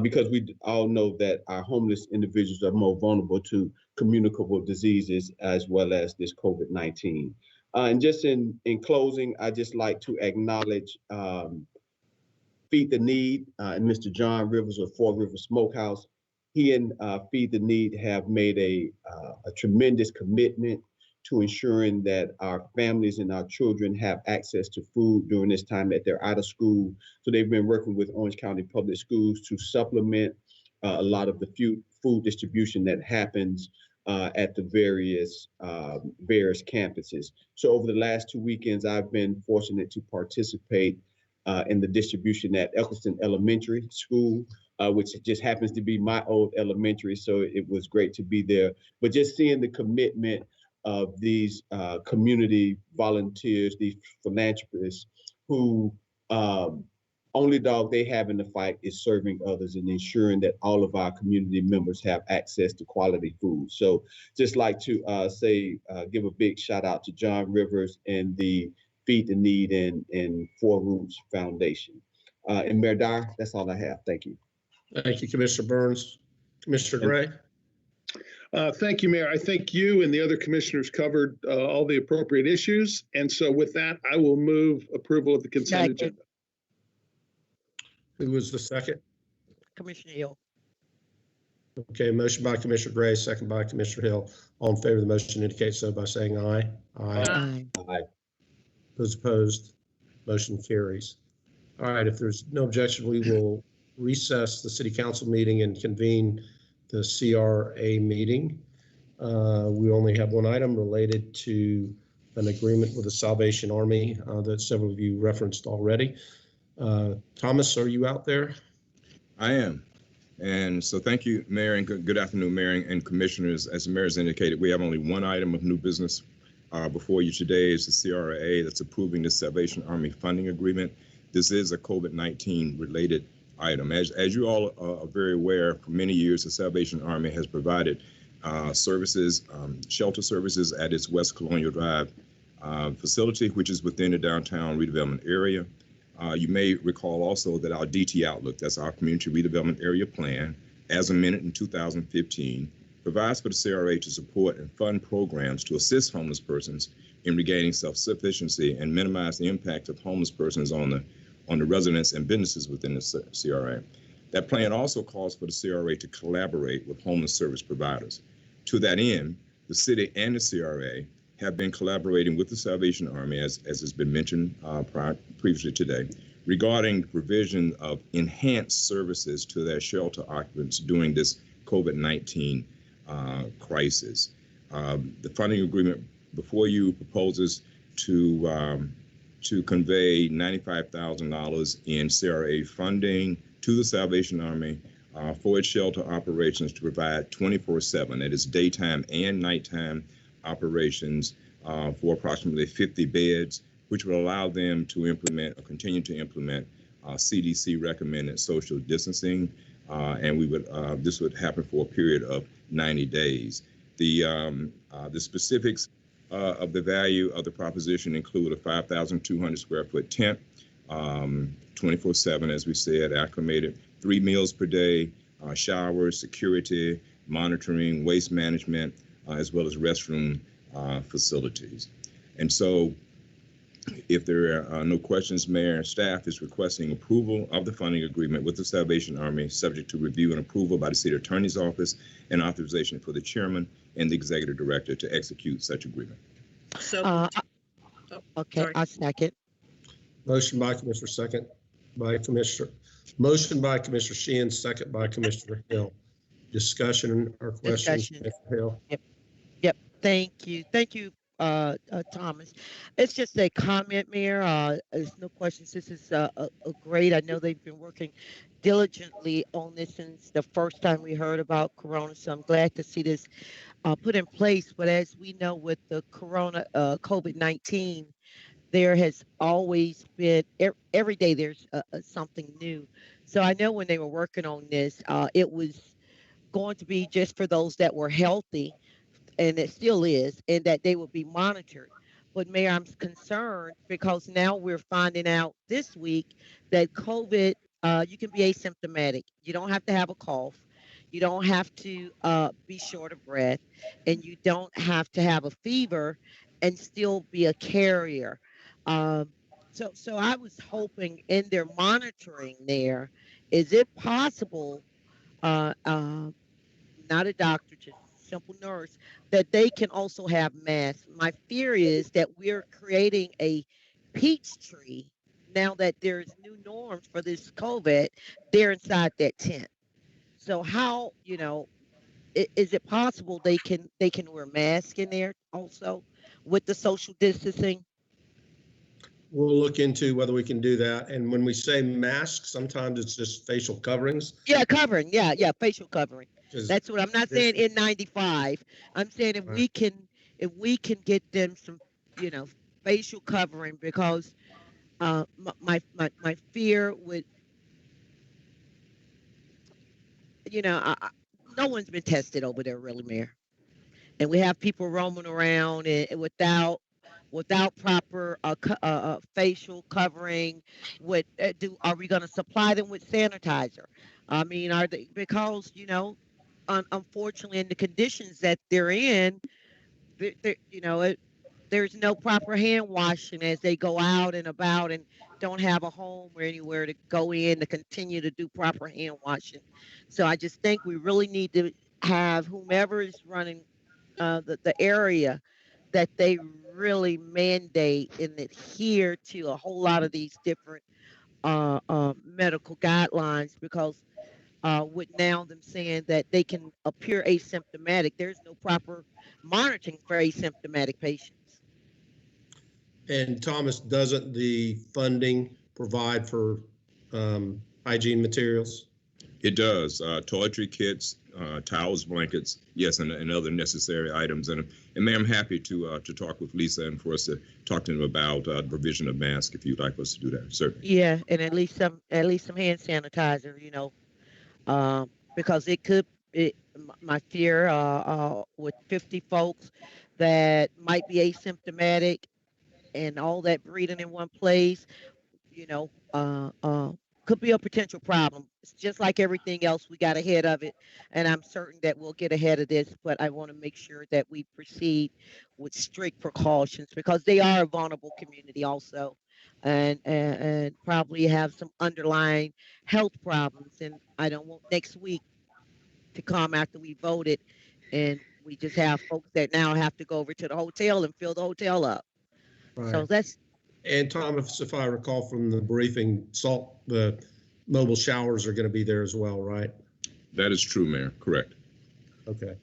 Because we all know that our homeless individuals are more vulnerable to communicable diseases as well as this COVID-19. And just in closing, I'd just like to acknowledge Feed the Need and Mr. John Rivers of Four Rivers Smokehouse. He and Feed the Need have made a tremendous commitment to ensuring that our families and our children have access to food during this time that they're out of school. So they've been working with Orange County Public Schools to supplement a lot of the food distribution that happens at the various campuses. So over the last 2 weekends, I've been fortunate to participate in the distribution at Eccleston Elementary School, which just happens to be my old elementary. So it was great to be there. But just seeing the commitment of these community volunteers, these philanthropists who only dog they have in the fight is serving others and ensuring that all of our community members have access to quality food. So just like to give a big shout out to John Rivers and the Feed the Need and Four Roots Foundation. And Mayor Dyer, that's all I have. Thank you. Thank you, Commissioner Burns. Commissioner Gray? Thank you, Mayor. I think you and the other commissioners covered all the appropriate issues. And so with that, I will move approval of the consent agenda. Who was the second? Commissioner Hill. Okay, motion by Commissioner Gray, second by Commissioner Hill. All in favor of the motion indicate so by saying aye. Aye. Aye. Those opposed, motion carries. All right, if there's no objection, we will recess the city council meeting and convene the CRA meeting. We only have one item related to an agreement with the Salvation Army that several of you referenced already. Thomas, are you out there? I am. And so thank you, Mayor, and good afternoon, Mayor and Commissioners. As the Mayor has indicated, we have only one item of new business before you today. Is the CRA that's approving the Salvation Army funding agreement. This is a COVID-19 related item. As you all are very aware, for many years, the Salvation Army has provided services, shelter services at its West Colonial Drive facility, which is within the downtown redevelopment area. You may recall also that our DT Outlook, that's our Community Redevelopment Area Plan, as amended in 2015, provides for the CRA to support and fund programs to assist homeless persons in regaining self-sufficiency and minimize the impact of homeless persons on the residents and businesses within the CRA. That plan also calls for the CRA to collaborate with homeless service providers. To that end, the city and the CRA have been collaborating with the Salvation Army, as has been mentioned previously today, regarding provision of enhanced services to their shelter occupants during this COVID-19 crisis. The funding agreement before you proposes to convey $95,000 in CRA funding to the Salvation Army for its shelter operations to provide 24/7, that is daytime and nighttime operations for approximately 50 beds, which will allow them to implement or continue to implement CDC recommended social distancing, and this would happen for a period of 90 days. The specifics of the value of the proposition include a 5,200 square foot tent, 24/7, as we said, acclimated, 3 meals per day, showers, security, monitoring, waste management, as well as restroom facilities. And so if there are no questions, Mayor and staff is requesting approval of the funding agreement with the Salvation Army, subject to review and approval by the City Attorney's Office, and authorization for the chairman and the executive director to execute such agreement. So, Okay, sorry. I second. Motion by Commissioner, second by Commissioner. Motion by Commissioner Sheehan, second by Commissioner Hill. Discussion or questions? Discussion. Commissioner Hill? Yep, thank you. Thank you, Thomas. It's just a comment, Mayor. There's no questions. This is a great. I know they've been working diligently on this since the first time we heard about Corona, so I'm glad to see this put in place. But as we know, with the Corona, COVID-19, there has always been every day there's something new. So I know when they were working on this, it was going to be just for those that were healthy, and it still is, and that they will be monitored. But Mayor, I'm concerned because now we're finding out this week that COVID, you can be asymptomatic. You don't have to have a cough. You don't have to be short of breath, and you don't have to have a fever and still be a carrier. Um, so I was hoping in their monitoring there, is it possible, uh, uh, not a doctor, just simple nurse, that they can also have masks. My fear is that we're creating a peach tree now that there's new norms for this COVID. They're inside that tent. So how, is it possible they can wear masks in there also with the social distancing? We'll look into whether we can do that. And when we say masks, sometimes it's just facial coverings. Yeah, covering. Yeah, facial covering. 'Cause That's what I'm not saying N95. I'm saying if Right. we can get them some, facial covering, because my fear would, no one's been tested over there really, Mayor. And we have people roaming around and without proper facial covering. Are we going to supply them with sanitizer? I mean, are they, because unfortunately, in the conditions that they're in, there's no proper hand washing as they go out and about and don't have a home or anywhere to go in to continue to do proper hand washing. So I just think we really need to have whomever is running the area, that they really mandate and adhere to a whole lot of these different medical guidelines, because with now them saying that they can appear asymptomatic, there's no proper monitoring for asymptomatic patients. And Thomas, doesn't the funding provide for hygiene materials? It does. Toiletry kits, towels, blankets, yes, and other necessary items. And Mayor, I'm happy to talk with Lisa and for us to talk to them about the provision of masks if you'd like us to do that. Certainly. Yeah, and at least some hand sanitizer, you know, because my fear with 50 folks that might be asymptomatic and all that breeding in one place, you know, could be a potential problem. It's just like everything else, we got ahead of it, and I'm certain that we'll get ahead of this, but I want to make sure that we proceed with strict precautions, because they are a vulnerable community also, and probably have some underlying health problems. And I don't want next week to come after we voted and we just have folks that now have to go over to the hotel and fill the hotel up. So Right. that's And Thomas, if I recall from the briefing, the mobile showers are going to be there as well, right? That is true, Mayor. Correct. Okay.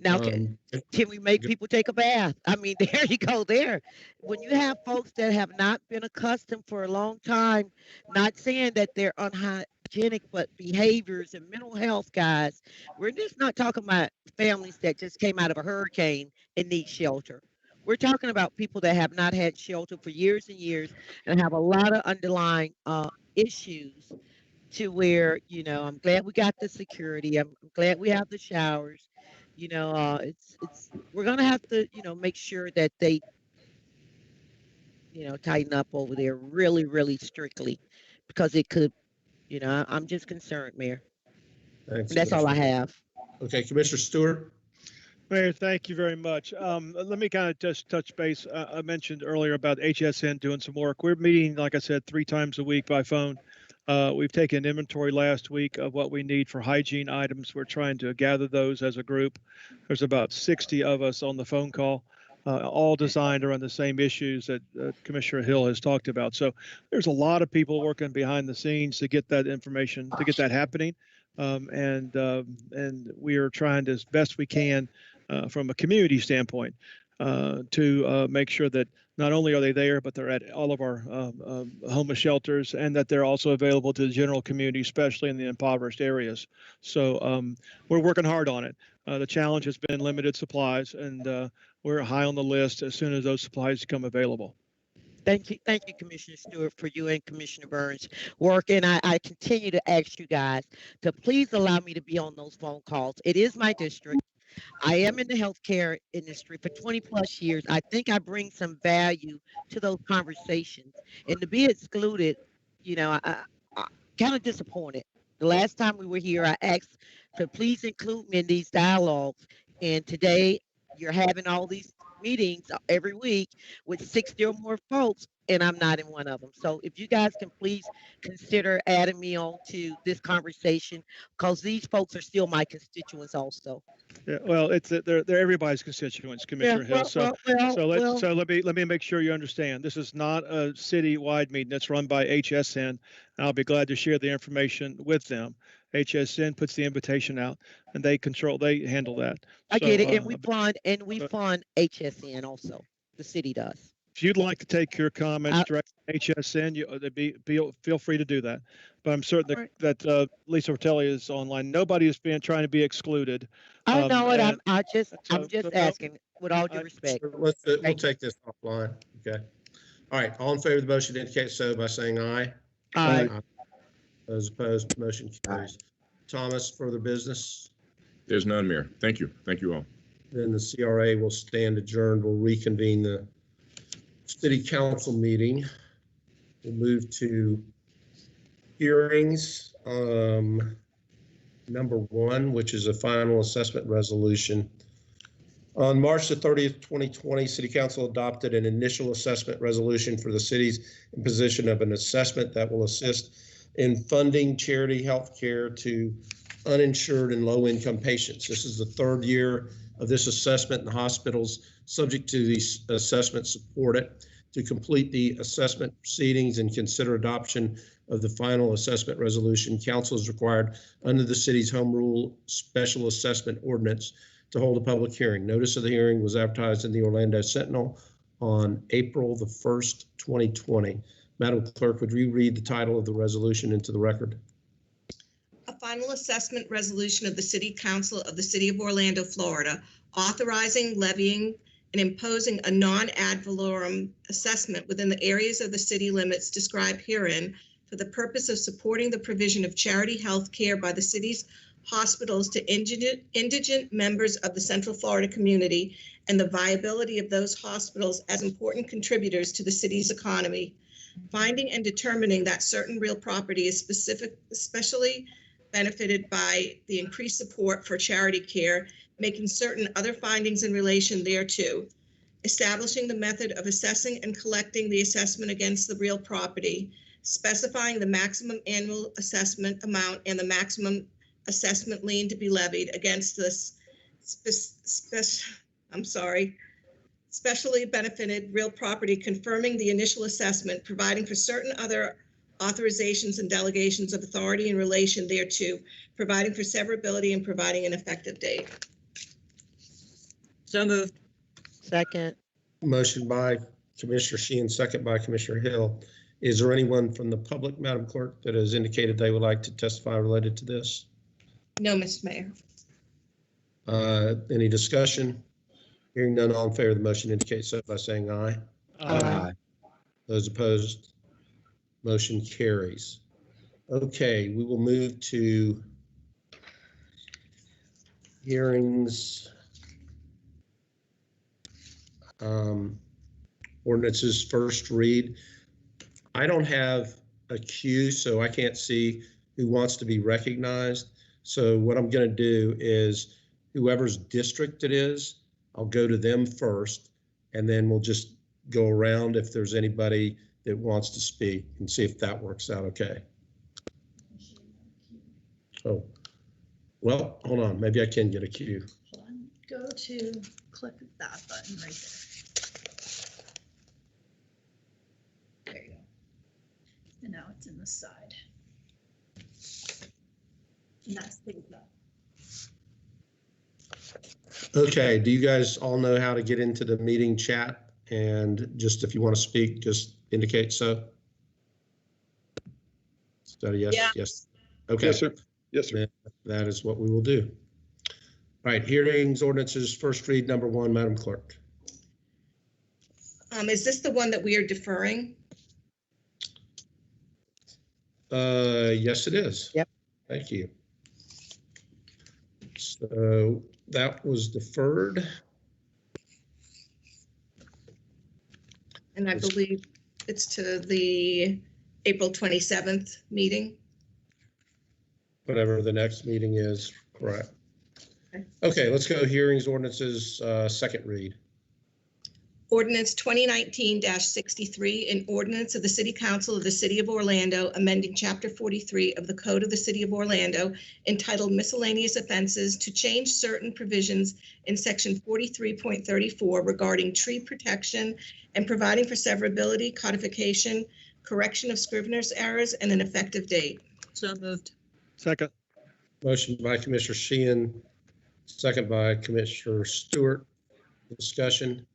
now. Can we make people take a bath? I mean, there you go there. When you have folks that have not been accustomed for a long time, not saying that they're unhygienic, but behaviors and mental health, guys, we're just not talking about families that just came out of a hurricane and need shelter. We're talking about people that have not had shelter for years and years and have a lot of underlying issues, to where, you know, I'm glad we got the security. I'm glad we have the showers. You know, it's we're gonna have to, you know, make sure that they, you know, tighten up over there really, really strictly, because it could, you know, I'm just concerned, Mayor. Thanks, And that's all I Commissioner. have. Okay, Commissioner Stewart. Mayor, thank you very much. Let me kind of just touch base. I mentioned earlier about HSN doing some work. We're meeting, like I said, 3 times a week by phone. We've taken inventory last week of what we need for hygiene items. We're trying to gather those as a group. There's about 60 of us on the phone call, all designed around the same issues that Commissioner Hill has talked about. So there's a lot of people working behind the scenes to get that information, to get that happening. And we are trying to, as best we can, from a community standpoint, to make sure that not only are they there, but they're at all of our homeless shelters, and that they're also available to the general community, especially in the impoverished areas. So we're working hard on it. The challenge has been limited supplies, and we're high on the list as soon as those supplies become available. Thank you, Commissioner Stewart, for you and Commissioner Burns' work. And I continue to ask you guys to please allow me to be on those phone calls. It is my district. I am in the healthcare industry for 20 plus years. I think I bring some value to those conversations. And to be excluded, you know, I kind of disappointed. The last time we were here, I asked to please include me in these dialogues. And today you're having all these meetings every week with 60 or more folks, and I'm not in one of them. So if you guys can please consider adding me on to this conversation, because these folks are still my constituents also. Yeah, well, they're everybody's constituents, Commissioner Hill. So let me make sure you understand. This is not a city-wide meeting. That's run by HSN. And I'll be glad to share the information with them. HSN puts the invitation out, and they handle that. I get it, and we fund HSN also. The city does. If you'd like to take your comments direct to HSN, feel free to do that. But I'm certain that Lisa Ortelli is online. Nobody is trying to be excluded. I know it. I'm just asking, with all due respect. We'll take this offline. Okay. All right. All in favor of the motion indicate so by saying aye. Aye. Those opposed, motion carries. Thomas, further business? There's none, Mayor. Thank you. Thank you all. Then the CRA will stand adjourned. We'll reconvene the city council meeting. We'll move to hearings. Number 1, which is a final assessment resolution. On March the 30th, 2020, City Council adopted an initial assessment resolution for the city's imposition of an assessment that will assist in funding charity health care to uninsured and low-income patients. This is the 3rd year of this assessment, and the hospitals subject to these assessments support it. To complete the assessment proceedings and consider adoption of the final assessment resolution, council is required under the city's home rule special assessment ordinance to hold a public hearing. Notice of the hearing was advertised in the Orlando Sentinel on April the 1st, 2020. Madam Clerk, would you read the title of the resolution into the record? A final assessment resolution of the City Council of the City of Orlando, Florida, authorizing, levying, and imposing a non-ad valorem assessment within the areas of the city limits described herein for the purpose of supporting the provision of charity health care by the city's hospitals to indigent members of the Central Florida community and the viability of those hospitals as important contributors to the city's economy. Finding and determining that certain real property is especially benefited by the increased support for charity care, making certain other findings in relation thereto, establishing the method of assessing and collecting the assessment against the real property, specifying the maximum annual assessment amount and the maximum assessment lien to be levied against this specially benefited real property, confirming the initial assessment, providing for certain other authorizations and delegations of authority in relation thereto, providing for severability and providing an effective date. So moved. Second. Motion by Commissioner Sheehan, second by Commissioner Hill. Is there anyone from the public, Madam Clerk, that has indicated they would like to testify related to this? No, Mr. Mayor. Any discussion? Hearing none, all in favor of the motion indicate so by saying aye. Aye. Those opposed, motion carries. Okay, we will move to hearings. Ordinances first read. I don't have a queue, so I can't see who wants to be recognized. So what I'm going to do is whoever's district it is, I'll go to them first, and then we'll just go around if there's anybody that wants to speak and see if that works out okay. Oh, well, hold on. Maybe I can get a cue. Go to click that button right there. There you go. And now it's in the side. And that's things up. Okay, do you guys all know how to get into the meeting chat? And just if you want to speak, just indicate so. Is that a yes? Yeah. Yes. Okay. Yes, sir. Yes, sir. Then that is what we will do. All right, hearings, ordinances, first read, number one, Madam Clerk. Is this the one that we are deferring? Yes, it is. Yep. Thank you. So that was deferred. And I believe it's to the April 27th meeting. Whatever the next meeting is, correct. Okay. Okay, let's go hearings, ordinances, second read. Ordinance 2019-63, an ordinance of the City Council of the City of Orlando amending Chapter 43 of the Code of the City of Orlando entitled Miscellaneous Offenses to change certain provisions in Section 43.34 regarding tree protection and providing for severability, codification, correction of scrivener's errors, and an effective date. So moved. Second. Motion by Commissioner Sheehan, second by Commissioner Stewart. Discussion.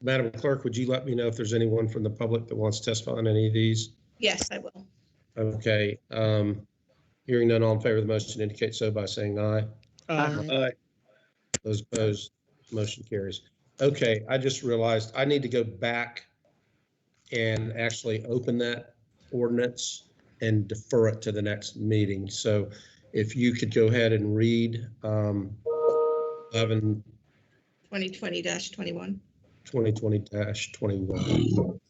Madam Clerk, would you let me know if there's anyone from the public that wants to testify on any of these? Yes, I will. Okay. Hearing none, all in favor of the motion indicate so by saying aye. Aye. Those opposed, motion carries. Okay, I just realized I need to go back and actually open that ordinance and defer it to the next meeting. So if you could go ahead and read 11 2020-21. 2020-21.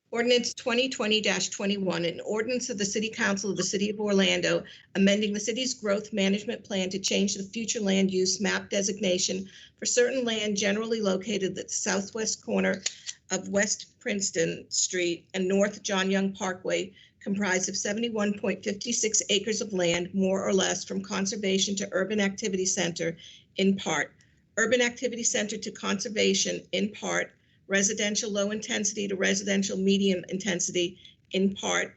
Ordinance 2020-21, an ordinance of the City Council of the City of Orlando amending the city's growth management plan to change the future land use map designation for certain land generally located at the southwest corner of West Princeton Street and North John Young Parkway, comprised of 71.56 acres of land, more or less, from conservation to urban activity center in part, urban activity center to conservation in part, residential low intensity to residential medium intensity, in part,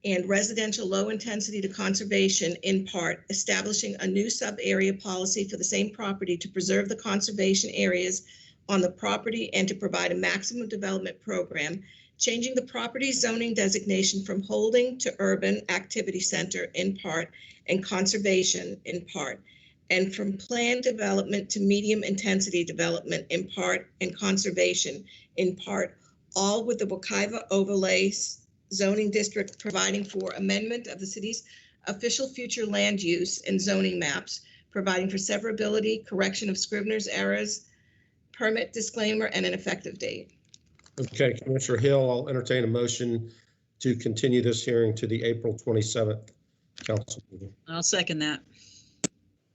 and residential low intensity to conservation in part, establishing a new sub-area policy for the same property to preserve the conservation areas on the property and to provide a maximum development program, changing the property zoning designation from holding to urban activity center in part and conservation in part, and from planned development to medium intensity development in part and conservation in part, all with the Wekiva overlay zoning district providing for amendment of the city's official future land use and zoning maps, providing for severability, correction of Scrivener's errors, permit disclaimer, and an effective date. Okay, Commissioner Hill, I'll entertain a motion to continue this hearing to the April 27th council meeting. I'll second that.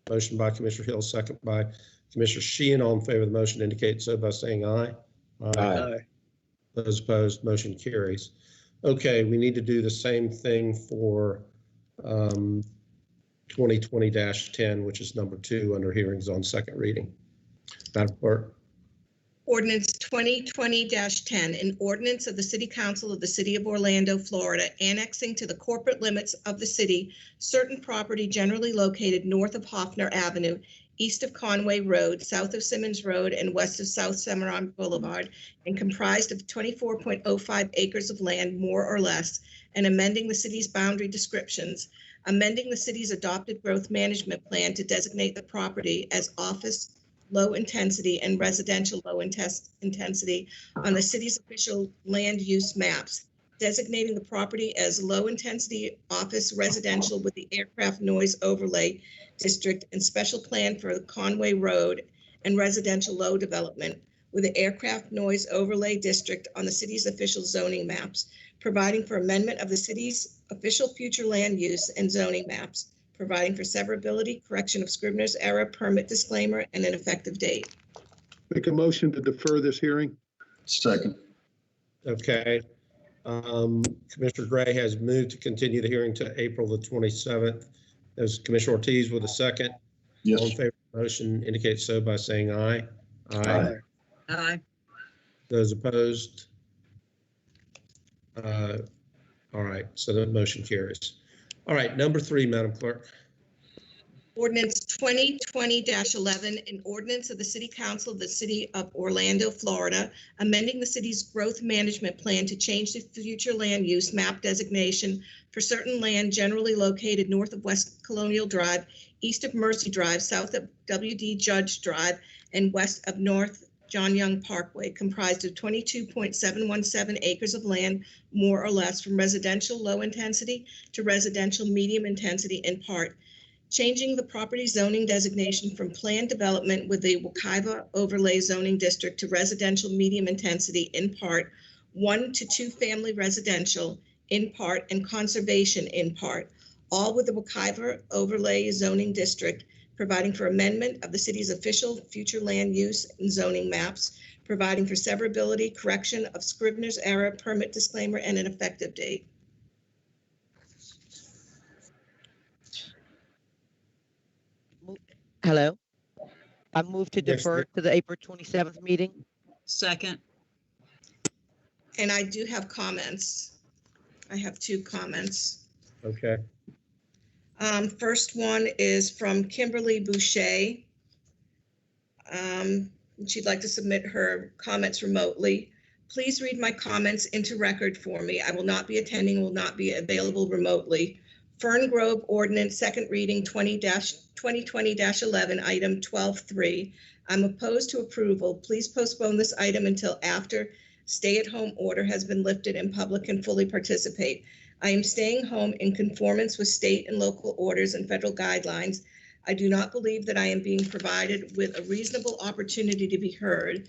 Motion by Commissioner Hill, second by Commissioner Sheehan. All in favor of the motion indicate so by saying aye. Aye. Those opposed, motion carries. Okay, we need to do the same thing for 2020-10, which is number 2 under hearings on second reading. Madam Clerk. Ordinance 2020-10, an ordinance of the City Council of the City of Orlando, Florida, annexing to the corporate limits of the city certain property generally located north of Hoffner Avenue, east of Conway Road, south of Simmons Road, and west of South Cimarron Boulevard, and comprised of 24.05 acres of land, more or less, and amending the city's boundary descriptions, amending the city's adopted growth management plan to designate the property as office low intensity and residential low intensity on the city's official land use maps, designating the property as low intensity office residential with the aircraft noise overlay district and special plan for the Conway Road and residential low development with the aircraft noise overlay district on the city's official zoning maps, providing for amendment of the city's official future land use and zoning maps, providing for severability, correction of Scrivener's error, permit disclaimer, and an effective date. Make a motion to defer this hearing. Second. Okay. Commissioner Gray has moved to continue the hearing to April the 27th. There's Commissioner Ortiz with a second. Yes. All in favor of the motion indicate so by saying aye. Aye. Aye. Those opposed? All right, so the motion carries. All right, number 3, Madam Clerk. Ordinance 2020-11, an ordinance of the City Council of the City of Orlando, Florida, amending the city's growth management plan to change the future land use map designation for certain land generally located north of West Colonial Drive, east of Mercy Drive, south of W.D. Judge Drive, and west of North John Young Parkway, comprised of 22.717 acres of land, more or less, from residential low intensity to residential medium intensity in part, changing the property zoning designation from planned development with the Wekiva overlay zoning district to residential medium intensity in part, 1 to 2 family residential in part, and conservation in part, all with the Wekiva overlay zoning district, providing for amendment of the city's official future land use and zoning maps, providing for severability, correction of Scrivener's error, permit disclaimer, and an effective date. Hello. I move to Yes, defer to the April 27th meeting. Second. And I do have comments. I have 2 comments. Okay. First one is from Kimberly Boucher. She'd like to submit her comments remotely. Please read my comments into record for me. I will not be attending, will not be available remotely. Fern Grove Ordinance, second reading, 2020-11, item 12.3. I'm opposed to approval. Please postpone this item until after stay-at-home order has been lifted and public can fully participate. I am staying home in conformance with state and local orders and federal guidelines. I do not believe that I am being provided with a reasonable opportunity to be heard,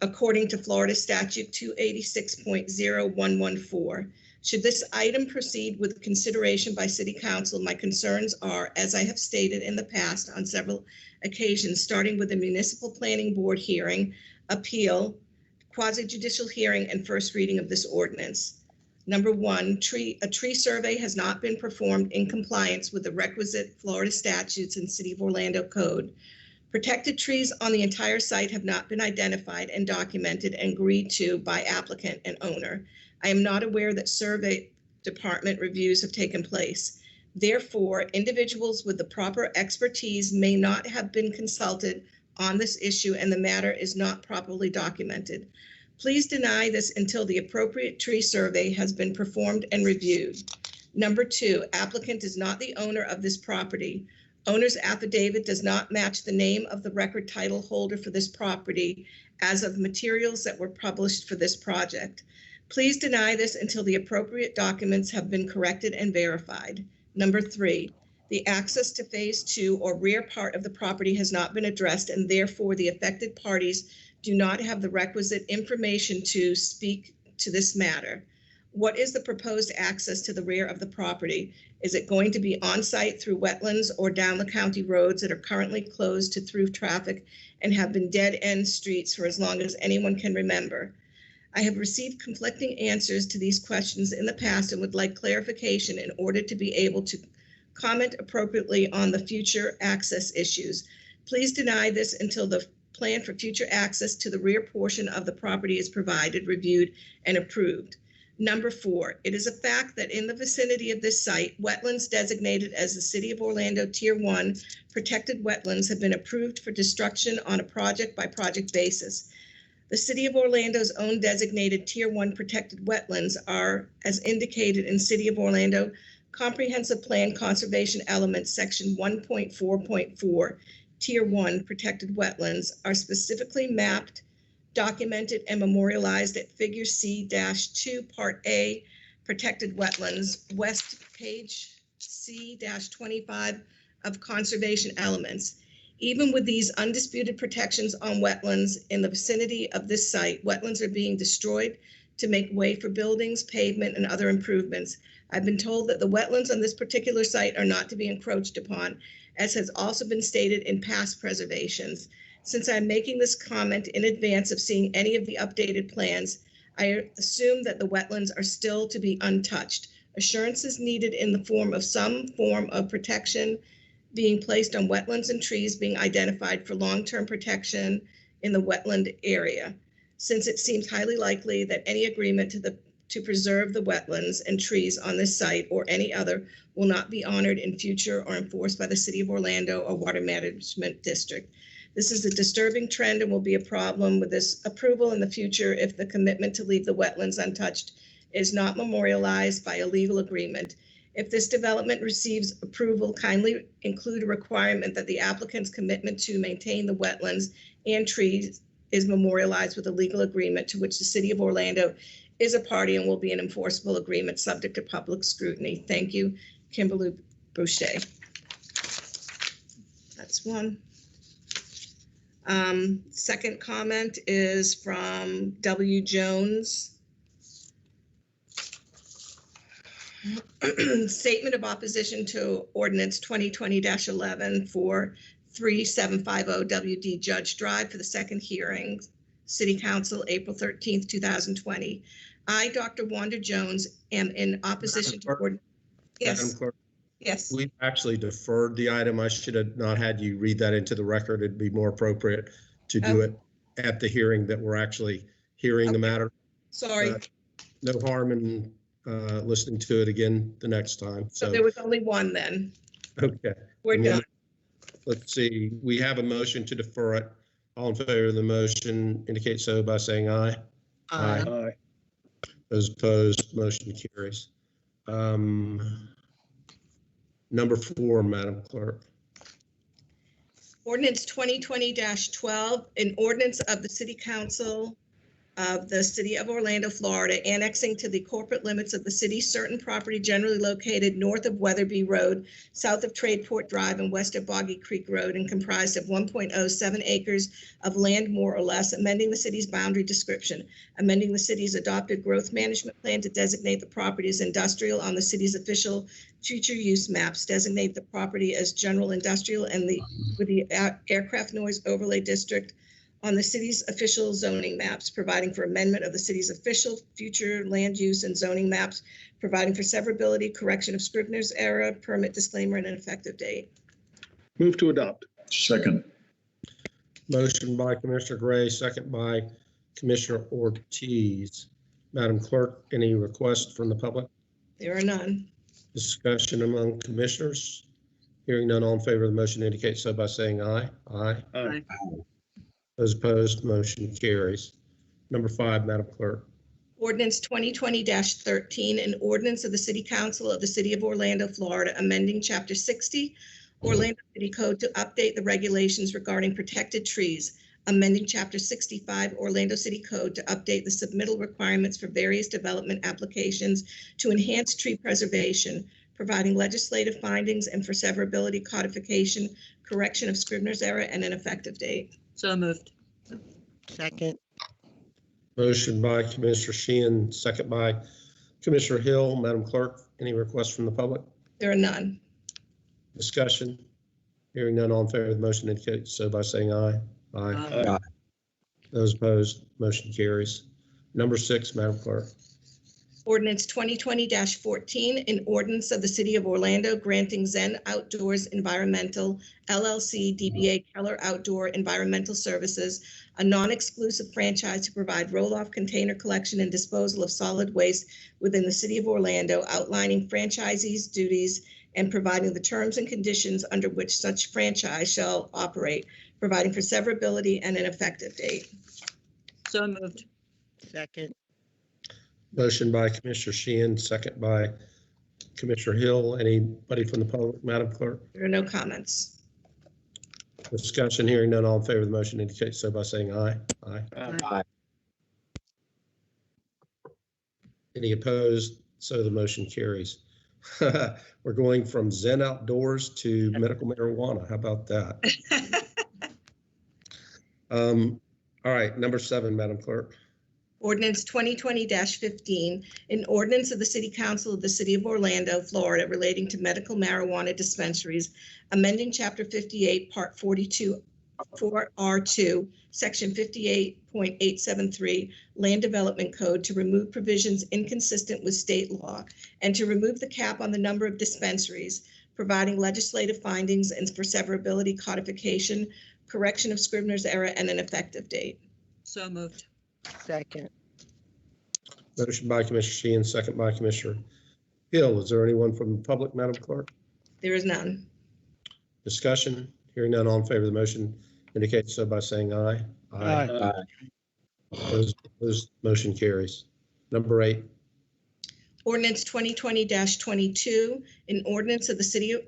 according to Florida Statute 286.0114. Should this item proceed with consideration by City Council, my concerns are, as I have stated in the past on several occasions, starting with the Municipal Planning Board hearing, appeal, quasi-judicial hearing, and first reading of this ordinance. Number 1, a tree survey has not been performed in compliance with the requisite Florida statutes and City of Orlando code. Protected trees on the entire site have not been identified and documented and agreed to by applicant and owner. I am not aware that survey department reviews have taken place. Therefore, individuals with the proper expertise may not have been consulted on this issue and the matter is not properly documented. Please deny this until the appropriate tree survey has been performed and reviewed. Number 2, applicant is not the owner of this property. Owner's affidavit does not match the name of the record title holder for this property as of materials that were published for this project. Please deny this until the appropriate documents have been corrected and verified. Number 3, the access to phase 2 or rear part of the property has not been addressed and therefore the affected parties do not have the requisite information to speak to this matter. What is the proposed access to the rear of the property? Is it going to be on-site through wetlands or down the county roads that are currently closed to through traffic and have been dead-end streets for as long as anyone can remember? I have received conflicting answers to these questions in the past and would like clarification in order to be able to comment appropriately on the future access issues. Please deny this until the plan for future access to the rear portion of the property is provided, reviewed, and approved. Number 4, it is a fact that in the vicinity of this site, wetlands designated as the City of Orlando Tier 1 protected wetlands have been approved for destruction on a project-by-project basis. The City of Orlando's own designated Tier 1 protected wetlands are, as indicated in City of Orlando Comprehensive Plan Conservation Elements, Section 1.4.4, Tier 1 protected wetlands are specifically mapped, documented, and memorialized at Figure C-2, Part A, Protected Wetlands, West page C-25 of Conservation Elements. Even with these undisputed protections on wetlands in the vicinity of this site, wetlands are being destroyed to make way for buildings, pavement, and other improvements. I've been told that the wetlands on this particular site are not to be encroached upon, as has also been stated in past preservations. Since I'm making this comment in advance of seeing any of the updated plans, I assume that the wetlands are still to be untouched. Assurances needed in the form of some form of protection being placed on wetlands and trees being identified for long-term protection in the wetland area, since it seems highly likely that any agreement to preserve the wetlands and trees on this site or any other will not be honored in future or enforced by the City of Orlando or Water Management District. This is a disturbing trend and will be a problem with this approval in the future if the commitment to leave the wetlands untouched is not memorialized by a legal agreement. If this development receives approval, kindly include a requirement that the applicant's commitment to maintain the wetlands and trees is memorialized with a legal agreement to which the City of Orlando is a party and will be an enforceable agreement subject to public scrutiny. Thank you, Kimberly Boucher. That's one. Second comment is from W. Jones. Statement of opposition to ordinance 2020-11 for 3750 WD Judge Drive for the second hearing, City Council, April 13th, 2020. I, Dr. Wanda Jones, am in opposition to ordinance. Madam Yes, Clerk, yes. we've actually deferred the item. I should have not had you read that into the record. It'd be more appropriate to do it at the hearing that we're actually hearing the matter. Sorry. No harm in listening to it again the next time. So there was only one then. Okay. We're And done. Let's see, we have a motion to defer it. All in favor of the motion indicate so by saying aye. Aye. Those opposed, motion carries. Number 4, Madam Clerk. Ordinance 2020-12, an ordinance of the City Council of the City of Orlando, Florida, annexing to the corporate limits of the city certain property generally located north of Weatherby Road, south of Tradeport Drive, and west of Boggy Creek Road, and comprised of 1.07 acres of land more or less, amending the city's boundary description, amending the city's adopted growth management plan to designate the property as industrial on the city's official future use maps, designate the property as general industrial and with the aircraft noise overlay district on the city's official zoning maps, providing for amendment of the city's official future land use and zoning maps, providing for severability, correction of Scrivener's error, permit disclaimer, and an effective date. Move to adopt. Second. Motion by Commissioner Gray, second by Commissioner Ortiz. Madam Clerk, any requests from the public? There are none. Discussion among commissioners? Hearing none, all in favor of the motion indicate so by saying aye. Aye. Aye. Those opposed, motion carries. Number 5, Madam Clerk. Ordinance 2020-13, an ordinance of the City Council of the City of Orlando, Florida, amending Chapter 60, Orlando City Code to update the regulations regarding protected trees, amending Chapter 65, Orlando City Code to update the submittal requirements for various development applications to enhance tree preservation, providing legislative findings and for severability codification, correction of Scrivener's error, and an effective date. So moved. Second. Motion by Commissioner Sheehan, second by Commissioner Hill. Madam Clerk, any requests from the public? There are none. Discussion? Hearing none, all in favor of the motion indicate so by saying aye. Aye. Aye. Those opposed, motion carries. Number 6, Madam Clerk. Ordinance 2020-14, an ordinance of the City of Orlando granting Zen Outdoors Environmental LLC DBA Keller Outdoor Environmental Services a non-exclusive franchise to provide roll-off container collection and disposal of solid waste within the City of Orlando, outlining franchisees' duties and providing the terms and conditions under which such franchise shall operate, providing for severability and an effective date. So moved. Second. Motion by Commissioner Sheehan, second by Commissioner Hill. Anybody from the public, Madam Clerk? There are no comments. Discussion, hearing none, all in favor of the motion indicate so by saying aye. Aye. Aye. Any opposed? So the motion carries. We're going from Zen Outdoors to medical marijuana. How about that? All right, number 7, Madam Clerk. Ordinance 2020-15, an ordinance of the City Council of the City of Orlando, Florida, relating to medical marijuana dispensaries, amending Chapter 58, Part 42, 4R2, Section 58.873, Land Development Code to remove provisions inconsistent with state law and to remove the cap on the number of dispensaries, providing legislative findings and for severability codification, correction of Scrivener's error, and an effective date. So moved. Second. Motion by Commissioner Sheehan, second by Commissioner Hill. Is there anyone from the public, Madam Clerk? There is none. Discussion, hearing none, all in favor of the motion indicate so by saying aye. Aye. Those opposed, motion carries. Number 8, Ordinance 2020-22, an ordinance of the City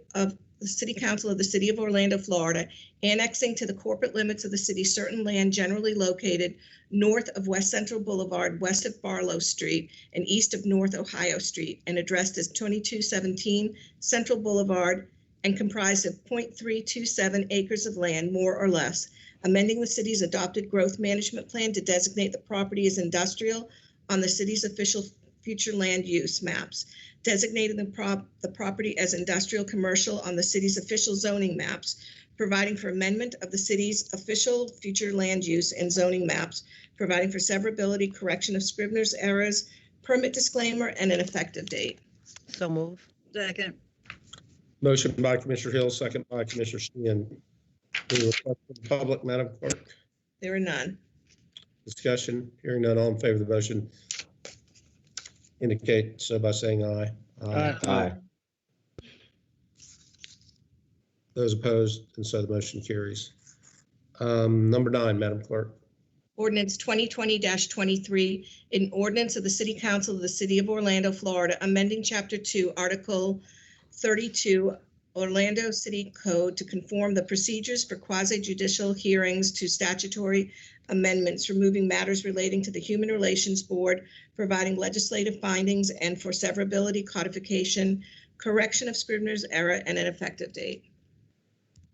Council of the City of Orlando, Florida, annexing to the corporate limits of the city certain land generally located north of West Central Boulevard, west of Barlow Street, and east of North Ohio Street, and addressed as 2217 Central Boulevard, and comprised of 0.327 acres of land, more or less, amending the city's adopted growth management plan to designate the property as industrial on the city's official future land use maps, designating the property as industrial commercial on the city's official zoning maps, providing for amendment of the city's official future land use and zoning maps, providing for severability, correction of Scrivener's errors, permit disclaimer, and an effective date. So move. Second. motion by Commissioner Hill, second by Commissioner Sheehan. Any request from the public, Madam Clerk? There are none. Discussion, hearing none, all in favor of the motion indicate so by saying aye. Aye. Those opposed, and so the motion carries. Number 9, Madam Clerk. Ordinance 2020-23, an ordinance of the City Council of the City of Orlando, Florida, amending Chapter 2, Article 32, Orlando City Code to conform the procedures for quasi-judicial hearings to statutory amendments, removing matters relating to the Human Relations Board, providing legislative findings, and for severability codification, correction of Scrivener's error, and an effective date.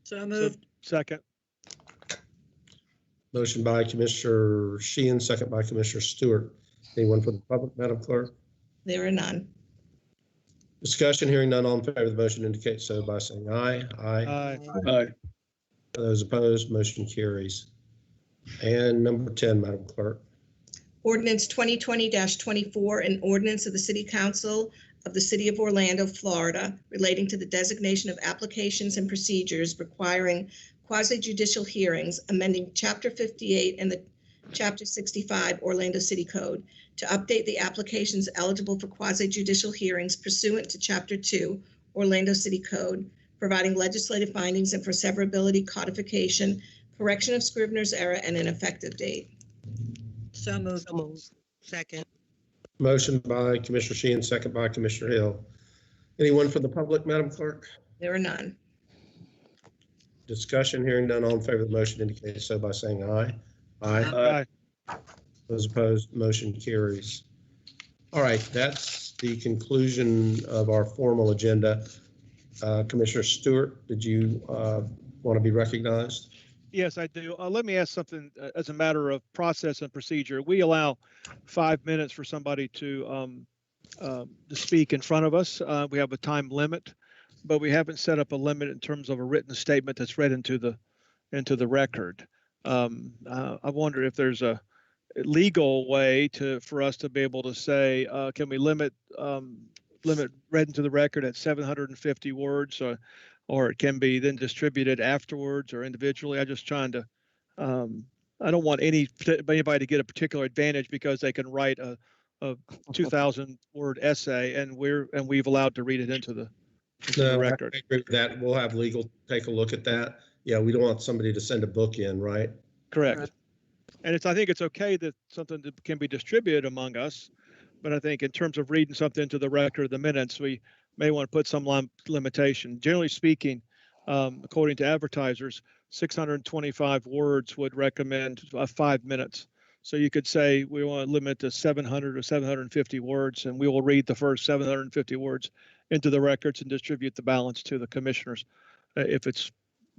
So moved. Second. Motion by Commissioner Sheehan, second by Commissioner Stewart. Anyone from the public, Madam Clerk? There are none. Discussion, hearing none, all in favor of the motion indicate so by saying aye. Aye. Aye. Those opposed, motion carries. And number 10, Madam Clerk. Ordinance 2020-24, an ordinance of the City Council of the City of Orlando, Florida, relating to the designation of applications and procedures requiring quasi-judicial hearings, amending Chapter 58 and the Chapter 65, Orlando City Code, to update the applications eligible for quasi-judicial hearings pursuant to Chapter 2, Orlando City Code, providing legislative findings and for severability, codification, correction of Scrivener's error, and an effective date. So moved. So moved. Second. Motion by Commissioner Sheehan, second by Commissioner Hill. Anyone from the public, Madam Clerk? There are none. Discussion, hearing none, all in favor of the motion indicate so by saying aye. Aye. Those opposed, motion carries. All right, that's the conclusion of our formal agenda. Commissioner Stewart, did you want to be recognized? Yes, I do. Let me ask something as a matter of process and procedure. We allow 5 minutes for somebody to speak in front of us. We have a time limit, but we haven't set up a limit in terms of a written statement that's read into the record. I wonder if there's a legal way for us to be able to say, can we limit read into the record at 750 words, or it can be then distributed afterwards or individually. I'm just trying to, I don't want anybody to get a particular advantage because they can write a 2,000 word essay and we've allowed to read it into the record. I agree with that. We'll have legal take a look at that. Yeah, we don't want somebody to send a book in, right? Correct. And I think it's okay that something can be distributed among us, but I think in terms of reading something into the record of the minutes, we may want to put some limitation. Generally speaking, according to advertisers, 625 words would recommend 5 minutes. So you could say we want to limit to 700 or 750 words, and we will read the first 750 words into the records and distribute the balance to the commissioners if it's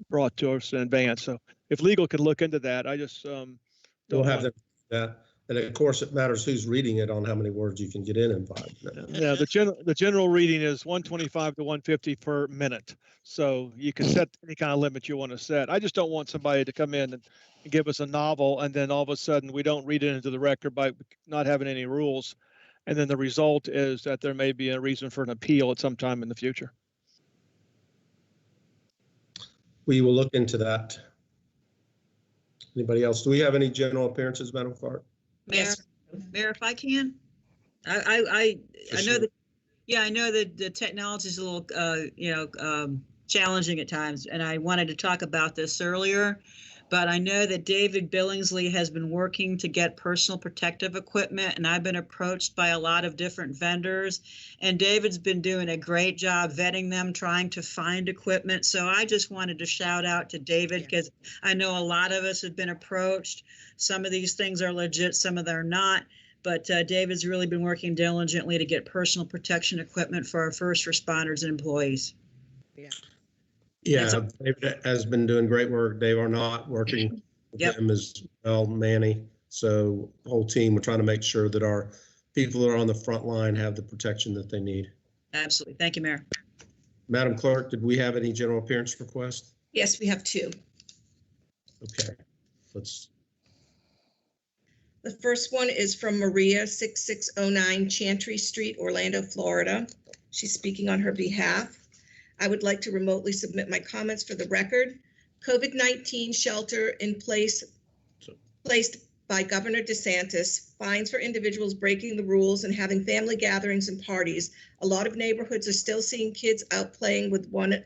brought to us in advance. So if legal can look into that, I just We'll have that. And of course, it matters who's reading it on how many words you can get in 5 minutes. Yeah, the general reading is 125 to 150 per minute. So you can set any kind of limit you want to set. I just don't want somebody to come in and give us a novel and then all of a sudden we don't read it into the record by not having any rules. And then the result is that there may be a reason for an appeal at some time in the future. We will look into that. Anybody else? Do we have any general appearances, Madam Clerk? Mayor, if I can, I know that, yeah, I know that the technology is a little, challenging at times, and I wanted to talk about this earlier, but I know that David Billingsley has been working to get personal protective equipment, and I've been approached by a lot of different vendors, and David's been doing a great job vetting them, trying to find equipment. So I just wanted to shout out to David because I know a lot of us have been approached. Some of these things are legit, some of them are not. But David's really been working diligently to get personal protection equipment for our first responders and employees. Yeah, David has been doing great work. Dave Arnott working with him as well, Manny. So the whole team, we're trying to make sure that our people that are on the front line have the protection that they need. Absolutely. Thank you, Mayor. Madam Clerk, did we have any general appearance requests? Yes, we have 2. Okay, The first one is from Maria, 6609 Chantry Street, Orlando, Florida. She's speaking on her behalf. I would like to remotely submit my comments for the record. COVID-19 shelter in place placed by Governor DeSantis, fines for individuals breaking the rules and having family gatherings and parties. A lot of neighborhoods are still seeing kids out playing with one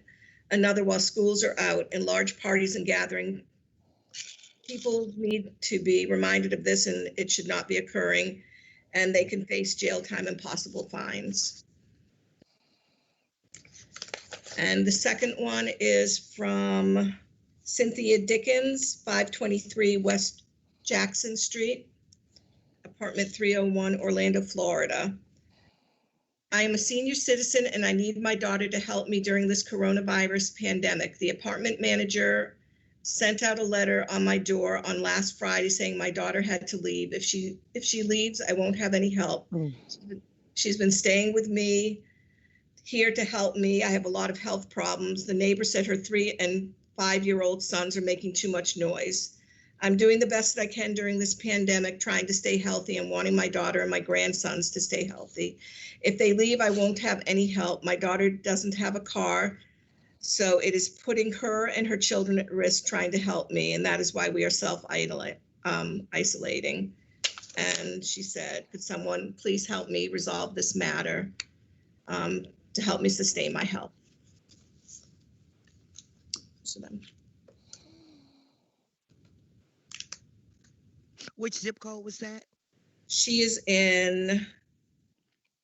another while schools are out and large parties and gatherings. People need to be reminded of this, and it should not be occurring, and they can face jail time and possible fines. And the second one is from Cynthia Dickens, 523 West Jackson Street, apartment 301, Orlando, Florida. I am a senior citizen and I need my daughter to help me during this coronavirus pandemic. The apartment manager sent out a letter on my door on last Friday saying my daughter had to leave. If she leaves, I won't have any help. She's been staying with me, here to help me. I have a lot of health problems. The neighbor said her 3- and 5-year-old sons are making too much noise. I'm doing the best that I can during this pandemic, trying to stay healthy and wanting my daughter and my grandsons to stay healthy. If they leave, I won't have any help. My daughter doesn't have a car, so it is putting her and her children at risk trying to help me, and that is why we are self-isolating. isolating. And she said, could someone please help me resolve this matter to help me sustain my health? So then, Which zip code was that? she is in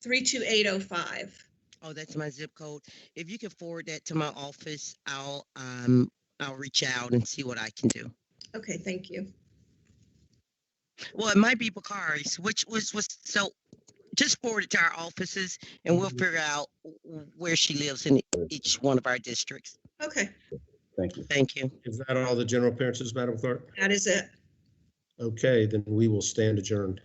32805. Oh, that's my zip code. If you can forward that to my office, I'll reach out and see what I can do. Okay, thank you. Well, it might be Bakari's, which was so. Just forward it to our offices, and we'll figure out where she lives in each one of our districts. Okay, Thank you. Thank you. Is that all the general appearances, Madam Clerk? that is it. Okay, then we will stand adjourned.